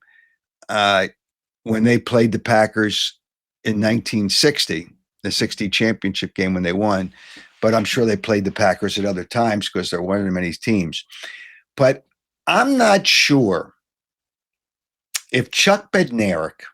when they played the Packers in 1960, the 60 championship game when they won. But I'm sure they played the Packers at other times because there weren't many teams. But I'm not sure if Chuck Bednarik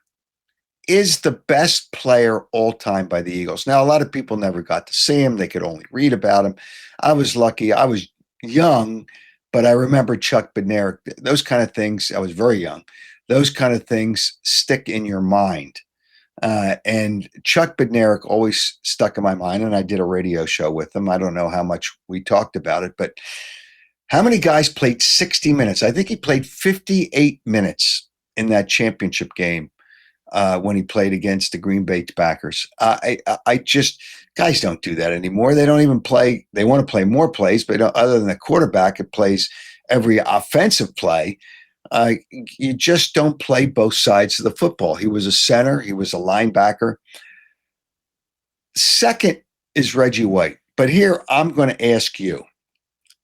is the best player all time by the Eagles. Now, a lot of people never got to see him. They could only read about him. I was lucky. I was young, but I remember Chuck Bednarik. Those kind of things, I was very young. Those kind of things stick in your mind. And Chuck Bednarik always stuck in my mind, and I did a radio show with him. I don't know how much we talked about it, but how many guys played 60 minutes? I think he played 58 minutes in that championship game when he played against the Green Bay Packers. I just Guys don't do that anymore. They don't even play. They want to play more plays, but other than the quarterback, it plays every offensive play. You just don't play both sides of the football. He was a center. He was a linebacker. Second is Reggie White. But here I'm going to ask you.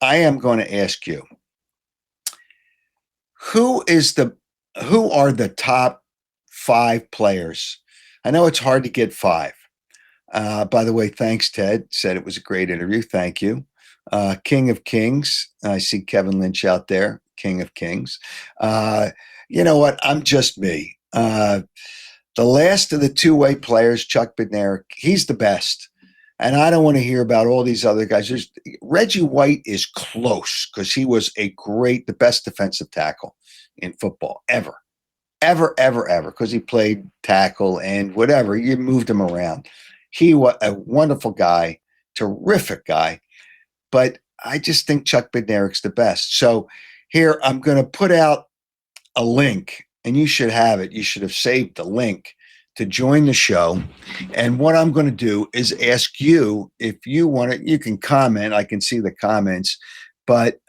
I am going to ask you. Who are the top 5 players? I know it's hard to get 5. By the way, thanks, Ted. Said it was a great interview. Thank you. King of Kings. I see Kevin Lynch out there. King of Kings. You know what? I'm just me. The last of the two-way players, Chuck Bednarik, he's the best. And I don't want to hear about all these other guys. Reggie White is close because he was the best defensive tackle in football ever. Ever, because he played tackle and whatever. You moved him around. He was a wonderful guy, terrific guy. But I just think Chuck Bednarik's the best. So here I'm going to put out a link, and you should have it. You should have saved the link to join the show. And what I'm going to do is ask you if you want to, you can comment. I can see the comments, but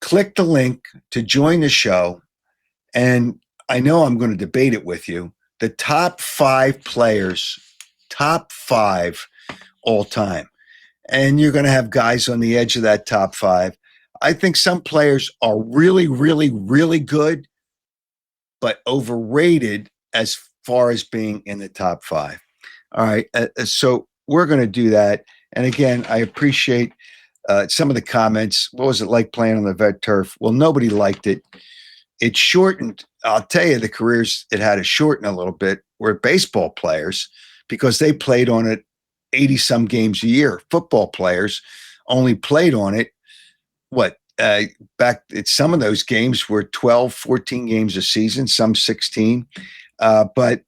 click the link to join the show. And I know I'm going to debate it with you. The top 5 players, top 5 all time. And you're going to have guys on the edge of that top 5. I think some players are really, really, really good, but overrated as far as being in the top 5. All right. So we're going to do that. And again, I appreciate some of the comments. What was it like playing on the vet turf? Well, nobody liked it. It shortened. I'll tell you the careers it had to shorten a little bit were baseball players because they played on it 80 some games a year. Football players only played on it. Some of those games were 12, 14 games a season, some 16. But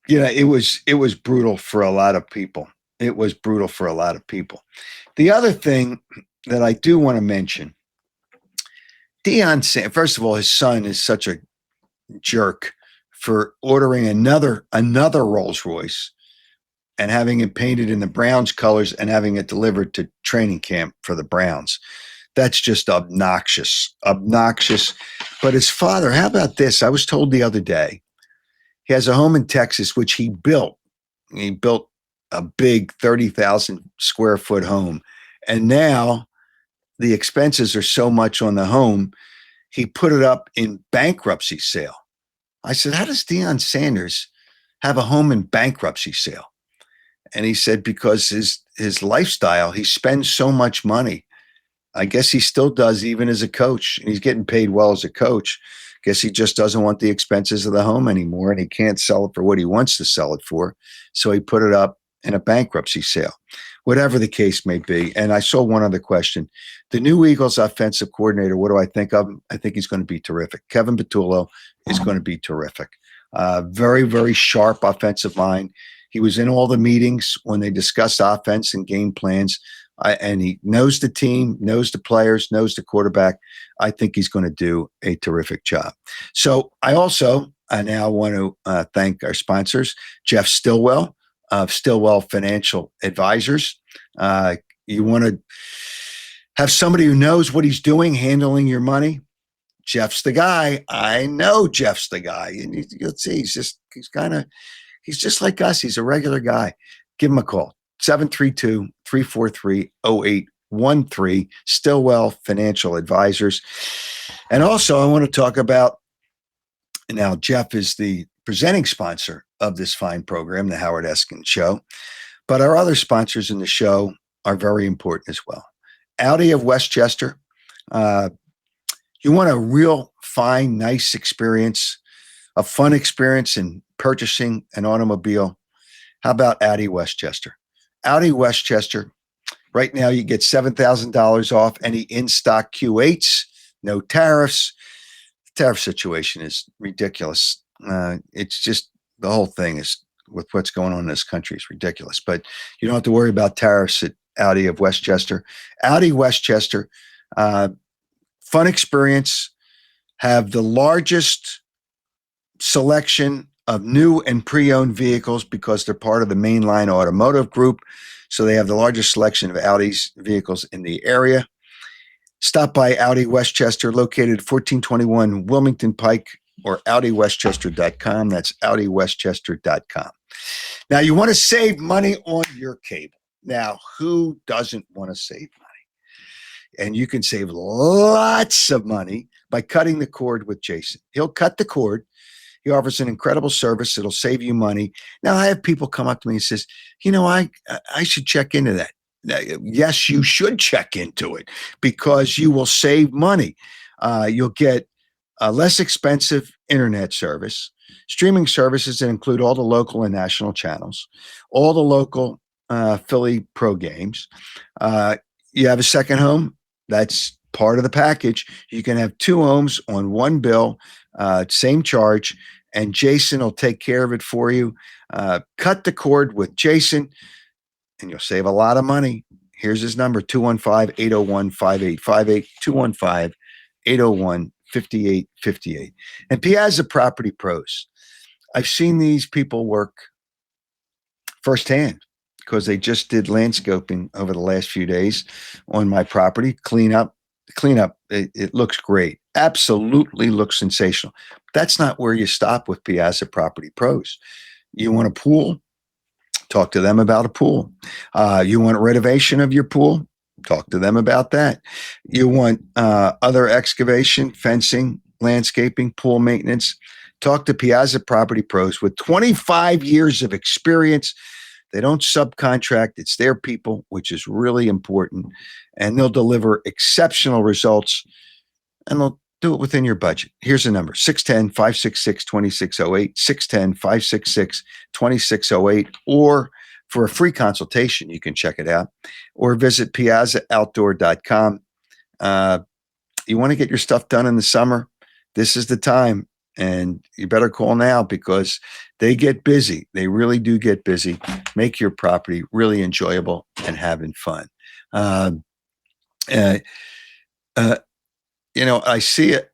it was brutal for a lot of people. It was brutal for a lot of people. The other thing that I do want to mention, Deion Sanders, first of all, his son is such a jerk for ordering another Rolls Royce and having it painted in the Browns colors and having it delivered to training camp for the Browns. That's just obnoxious. But his father, how about this? I was told the other day, he has a home in Texas, which he built. He built a big 30,000 square foot home. And now the expenses are so much on the home, he put it up in bankruptcy sale. I said, how does Deion Sanders have a home in bankruptcy sale? And he said, because his lifestyle, he spends so much money. I guess he still does, even as a coach. And he's getting paid well as a coach. Guess he just doesn't want the expenses of the home anymore, and he can't sell it for what he wants to sell it for. So he put it up in a bankruptcy sale, whatever the case may be. And I saw one other question. The new Eagles offensive coordinator, what do I think of him? I think he's going to be terrific. Kevin Patullo is going to be terrific. Very, very sharp offensive mind. He was in all the meetings when they discussed offense and game plans, and he knows the team, knows the players, knows the quarterback. I think he's going to do a terrific job. So I now want to thank our sponsors, Jeff Stillwell of Stillwell Financial Advisors. You want to have somebody who knows what he's doing, handling your money? Jeff's the guy. I know Jeff's the guy. And you'll see, he's just like us. He's a regular guy. Give him a call. 732-343-0813, Stillwell Financial Advisors. And also, I want to talk about, now Jeff is the presenting sponsor of this fine program, the Howard Eskin Show, but our other sponsors in the show are very important as well. Audi of Westchester. You want a real fine, nice experience, a fun experience in purchasing an automobile. How about Audi Westchester? Audi Westchester, right now you get $7,000 off any in-stock Q8s, no tariffs. The tariff situation is ridiculous. It's just, the whole thing is, with what's going on in this country, is ridiculous. But you don't have to worry about tariffs at Audi of Westchester. Audi Westchester, fun experience, have the largest selection of new and pre-owned vehicles because they're part of the Mainline Automotive Group. So they have the largest selection of Audi's vehicles in the area. Stop by Audi Westchester, located 1421 Wilmington Pike, or AudiWestchester.com. That's AudiWestchester.com. Now, you want to save money on your cable. Now, who doesn't want to save money? And you can save lots of money by cutting the cord with Jason. He'll cut the cord. He offers an incredible service. It'll save you money. Now, I have people come up to me and says, I should check into that. Now, yes, you should check into it because you will save money. You'll get a less expensive internet service, streaming services that include all the local and national channels, all the local Philly pro games. You have a second home. That's part of the package. You can have 2 homes on one bill, same charge, and Jason will take care of it for you. Cut the cord with Jason, and you'll save a lot of money. Here's his number, 215-801-5858, 215-801-5858. And Piazza Property Pros. I've seen these people work firsthand because they just did landscaping over the last few days on my property. Cleanup. It looks great. Absolutely looks sensational. But that's not where you stop with Piazza Property Pros. You want a pool? Talk to them about a pool. You want renovation of your pool? Talk to them about that. You want other excavation, fencing, landscaping, pool maintenance? Talk to Piazza Property Pros with 25 years of experience. They don't subcontract. It's their people, which is really important. And they'll deliver exceptional results, and they'll do it within your budget. Here's the number, 610-566-2608, 610-566-2608, or for a free consultation, you can check it out, or visit piazzaoutdoor.com. You want to get your stuff done in the summer? This is the time, and you better call now because they get busy. They really do get busy. Make your property really enjoyable and having fun. I see it.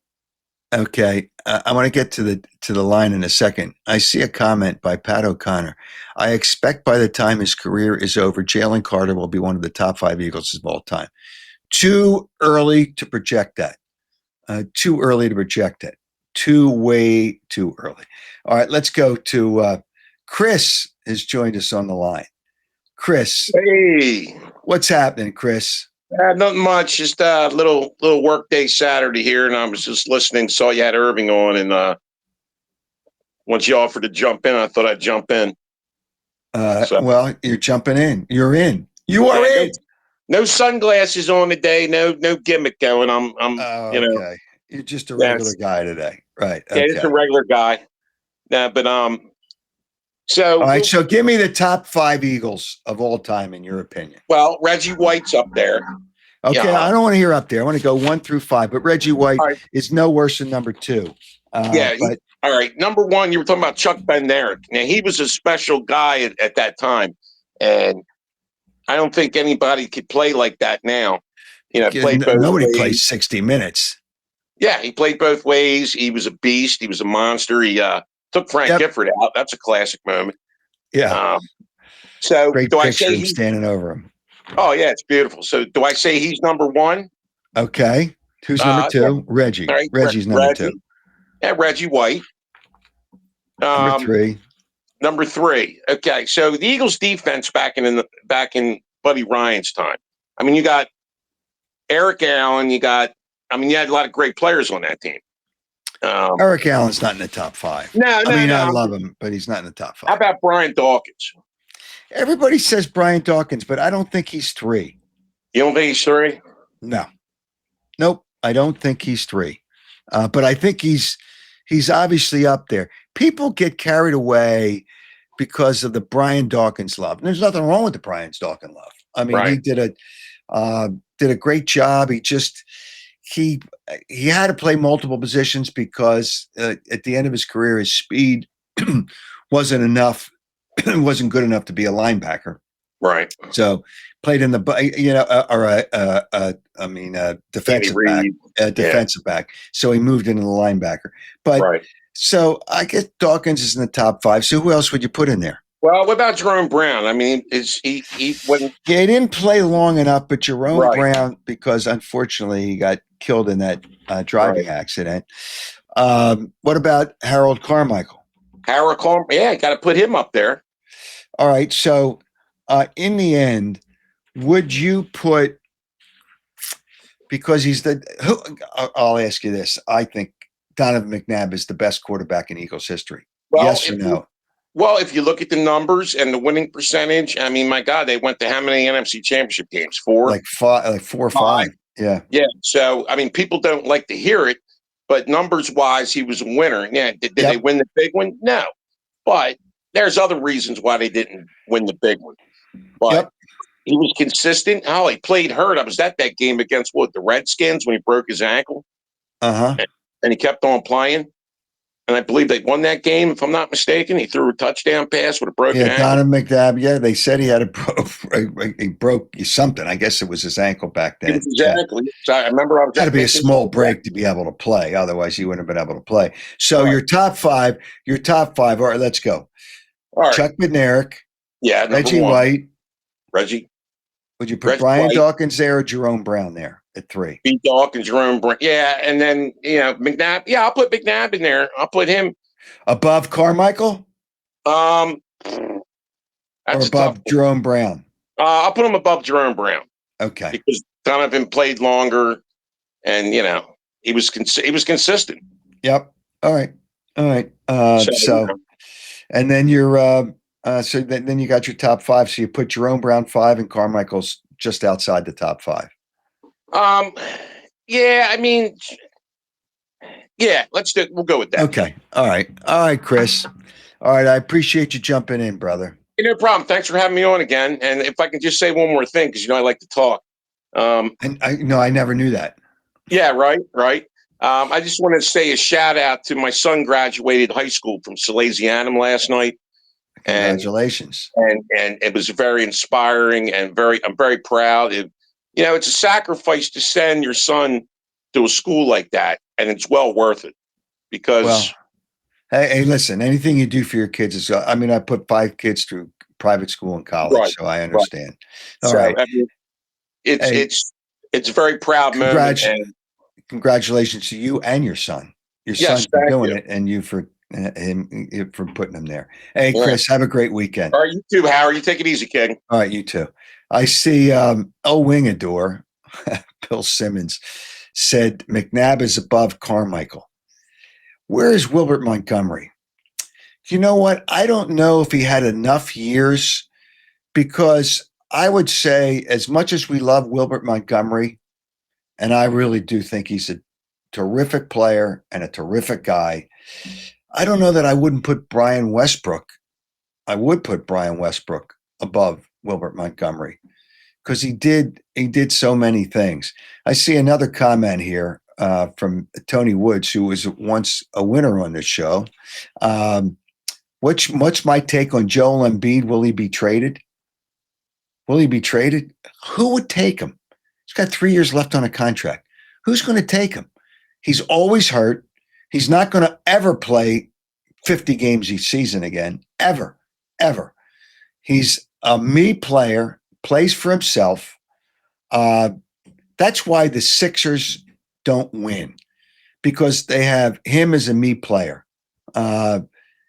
Okay. I want to get to the line in a second. I see a comment by Pat O'Connor. I expect by the time his career is over, Jalen Carter will be one of the top 5 Eagles of all time. Too early to project that. Too early to project it. Way too early. All right, let's go to Chris has joined us on the line. Chris. Hey. What's happening, Chris? Nothing much. Just a little work day Saturday here, and I was just listening. Saw you had Irving on, and once you offered to jump in, I thought I'd jump in. Well, you're jumping in. You're in. You are in. No sunglasses on today. No gimmick going. I'm okay. You're just a regular guy today, right? Yeah, okay. Just a regular guy. Yeah, but So, all right. So, give me the top 5 Eagles of all time, in your opinion. Well, Reggie White's up there. Okay, I don't want to hear up there. I want to go 1 through 5. But Reggie White is no worse than number 2. All right. Number 1, you were talking about Chuck Bednarik. Now, he was a special guy at that time, and I don't think anybody could play like that now. Nobody plays 60 minutes. Yeah, he played both ways. He was a beast. He was a monster. He took Frank Gifford out. That's a classic moment. Yeah. So great do picture I say of him standing over him? Oh yeah, it's beautiful. So do I say he's number 1? Okay. Who's number 2? Reggie. Right, Reggie's number 2. Yeah, Reggie White. Number 3. Number 3. Okay, so the Eagles' defense back in Buddy Ryan's time. I mean, you got Eric Allen. You had a lot of great players on that team. Eric Allen's not in the top 5. No. I love him, but he's not in the top 5. How about Brian Dawkins? Everybody says Brian Dawkins, but I don't think he's 3. You don't think he's 3? No. Nope. I don't think he's 3. But I think he's obviously up there. People get carried away because of the Brian Dawkins love. And there's nothing wrong with the Brian Dawkins love. I mean, He did a great job. He had to play multiple positions because at the end of his career, his speed wasn't enough. Wasn't good enough to be a linebacker. Right. So played in the, defensive back. Defensive back. So he moved into the linebacker. But So I guess Dawkins is in the top 5. So who else would you put in there? Well, what about Jerome Brown? I mean, is he when Yeah, he didn't play long enough, but Jerome Right. Brown, because unfortunately he got killed in that driving accident. What about Harold Carmichael? Howard Coleman? Yeah, got to put him up there. All right. So in the end, would you put, because he's I'll ask you this. I think Donovan McNabb is the best quarterback in Eagles history. Well, Yes or no? Well, if you look at the numbers and the winning percentage, I mean, my God, they went to how many NFC Championship games? 4? Like 4 or 5. Yeah. Yeah. So, I mean, people don't like to hear it, but numbers wise, he was a winner. Yeah. Did they win the big one? No. But there's other reasons why they didn't win the big one. But he was consistent. Oh, he played hurt. I was at that game against the Redskins when he broke his ankle. And he kept on playing. And I believe they won that game, if I'm not mistaken. He threw a touchdown pass with a broken ankle. Donovan McNabb. Yeah, they said he had he broke something. I guess it was his ankle back then. Exactly. So I remember I was got to be a small break to be able to play. Otherwise, he wouldn't have been able to play. So your top five. All right, let's go. All right. Chuck Bednarik. Yeah. Reggie White. Reggie. Would you put Brian Dawkins there or Jerome Brown there at 3? Pete Dawkins, Jerome Brown. Yeah, and then McNabb. Yeah, I'll put McNabb in there. I'll put him above Carmichael. That's or above Jerome Brown. I'll put him above Jerome Brown. Okay, because Donovan played longer, and he was consistent. Yep. All right. And then you're then you got your top 5. So you put Jerome Brown 5 and Carmichael's just outside the top 5. Yeah, I mean, yeah, we'll go with that. Okay. All right, Chris. All right. I appreciate you jumping in, brother. No problem. Thanks for having me on again. And if I can just say one more thing, because I like to talk. And I never knew that. Yeah, right. I just want to say a shout out to my son graduated high school from Salesianum last night. Congratulations. And it was very inspiring and I'm very proud. It's a sacrifice to send your son to a school like that, and it's well worth it because. Hey, listen, anything you do for your kids is, I mean, I put 5 kids through private school and college, so I understand. Right. All right. I mean, it's a very proud moment. Congratulations to you and your son. Your son for doing it, and you for him for putting him there. Hey, Chris, have a great weekend. All right, you too, Howard. You take it easy, kid. All right, you too. I see Wingador, Bill Simmons, said McNabb is above Carmichael. Where is Wilbert Montgomery? You know what? I don't know if he had enough years, because I would say, as much as we love Wilbert Montgomery, and I really do think he's a terrific player and a terrific guy, I don't know that I wouldn't put Brian Westbrook. I would put Brian Westbrook above Wilbert Montgomery, because he did so many things. I see another comment here from Tony Woods, who was once a winner on this show. What's my take on Joel Embiid? Will he be traded? Who would take him? He's got 3 years left on a contract. Who's going to take him? He's always hurt. He's not going to ever play 50 games each season again, ever. He's a me player, plays for himself. That's why the Sixers don't win, because they have him as a me player.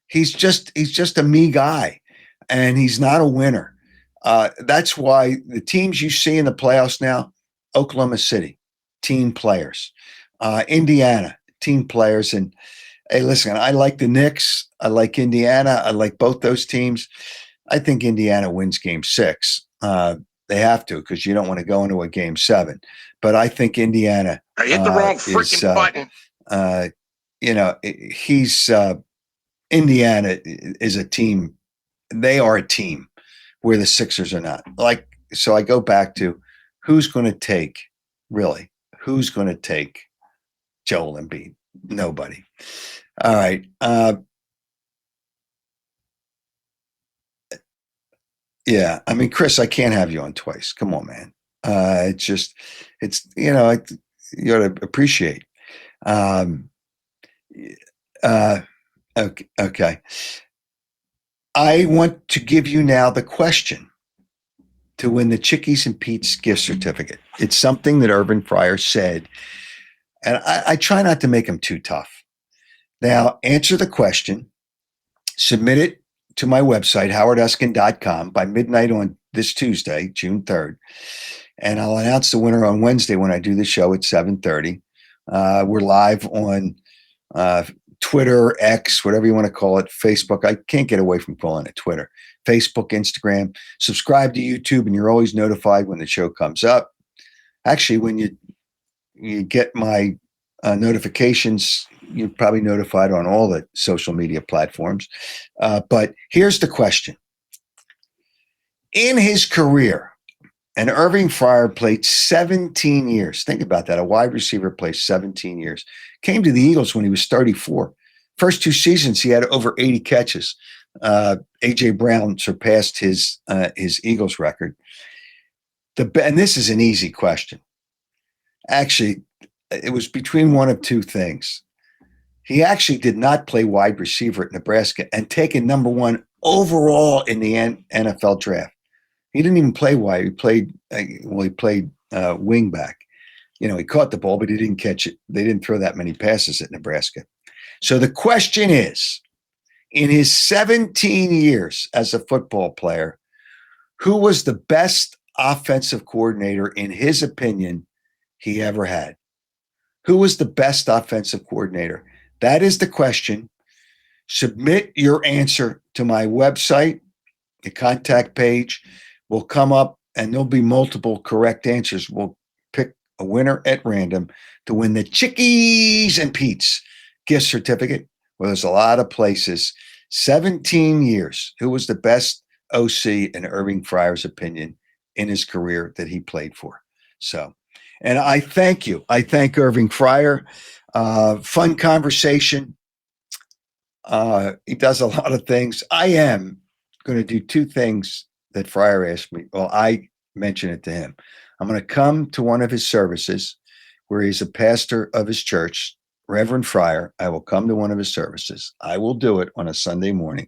He's just a me guy, and he's not a winner. That's why the teams you see in the playoffs now, Oklahoma City, team players, Indiana, team players. And hey, listen, I like the Knicks. I like Indiana. I like both those teams. I think Indiana wins game 6. They have to, because you don't want to go into a game 7. But I think Indiana. I hit the wrong freaking button. Indiana is a team. They are a team where the Sixers are not. So I go back to who's going to take Joel Embiid? Nobody. All right. Yeah. I mean, Chris, I can't have you on twice. Come on, man. You ought to appreciate. Okay. Okay. I want to give you now the question to win the Chickies and Pete's gift certificate. It's something that Irving Fryar said, and I try not to make him too tough. Now, answer the question, submit it to my website, howardeskin.com, by midnight on this Tuesday, June 3rd. And I'll announce the winner on Wednesday when I do the show at 7:30. We're live on Twitter, X, whatever you want to call it, Facebook. I can't get away from calling it Twitter. Facebook, Instagram. Subscribe to YouTube, and you're always notified when the show comes up. Actually, when you get my notifications, you're probably notified on all the social media platforms. But here's the question. In his career, and Irving Fryar played 17 years. Think about that. A wide receiver played 17 years. Came to the Eagles when he was 34. First 2 seasons, he had over 80 catches. A.J. Brown surpassed his Eagles record. And this is an easy question. Actually, it was between one of two things. He actually did not play wide receiver at Nebraska and taken number 1 overall in the NFL draft. He didn't even play wide. He played wing back. You know, he caught the ball, but he didn't catch it. They didn't throw that many passes at Nebraska. So the question is, in his 17 years as a football player, who was the best offensive coordinator, in his opinion, he ever had? Who was the best offensive coordinator? That is the question. Submit your answer to my website. The contact page will come up, and there'll be multiple correct answers. We'll pick a winner at random to win the Chickies and Pete's gift certificate. Well, there's a lot of places. 17 years. Who was the best OC in Irving Fryar's opinion in his career that he played for? So, and I thank you. I thank Irving Fryar. Fun conversation. He does a lot of things. I am going to do 2 things that Fryar asked me. Well, I mentioned it to him. I'm going to come to one of his services where he's a pastor of his church, Reverend Fryar. I will come to one of his services. I will do it on a Sunday morning.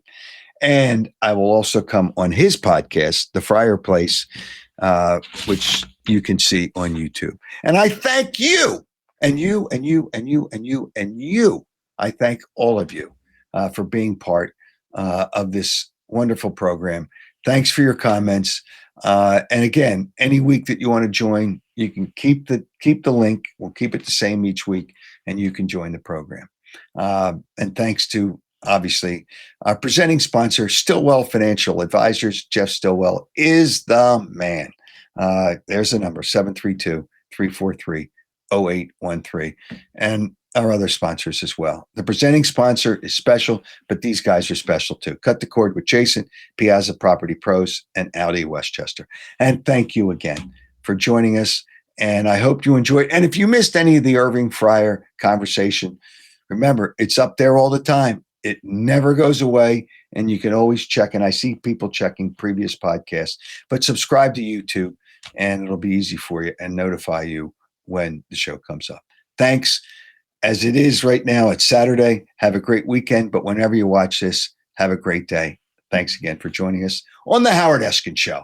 And I will also come on his podcast, The Fryar Place, which you can see on YouTube. And I thank you, and you, and you, and you, and you, and you. I thank all of you for being part of this wonderful program. Thanks for your comments. And again, any week that you want to join, you can keep the link. We'll keep it the same each week, and you can join the program. And thanks to, obviously, our presenting sponsor, Stillwell Financial Advisors. Jeff Stillwell is the man. There's the number, 732-343-0813. And our other sponsors as well. The presenting sponsor is special, but these guys are special too. Cut the Cord with Jason, Piazza Property Pros, and Audi Westchester. And thank you again for joining us. And I hope you enjoyed. And if you missed any of the Irving Fryar conversation, remember, it's up there all the time. It never goes away. And you can always check. And I see people checking previous podcasts, but subscribe to YouTube and it'll be easy for you and notify you when the show comes up. Thanks. As it is right now, it's Saturday. Have a great weekend. But whenever you watch this, have a great day. Thanks again for joining us on the Howard Eskin Show.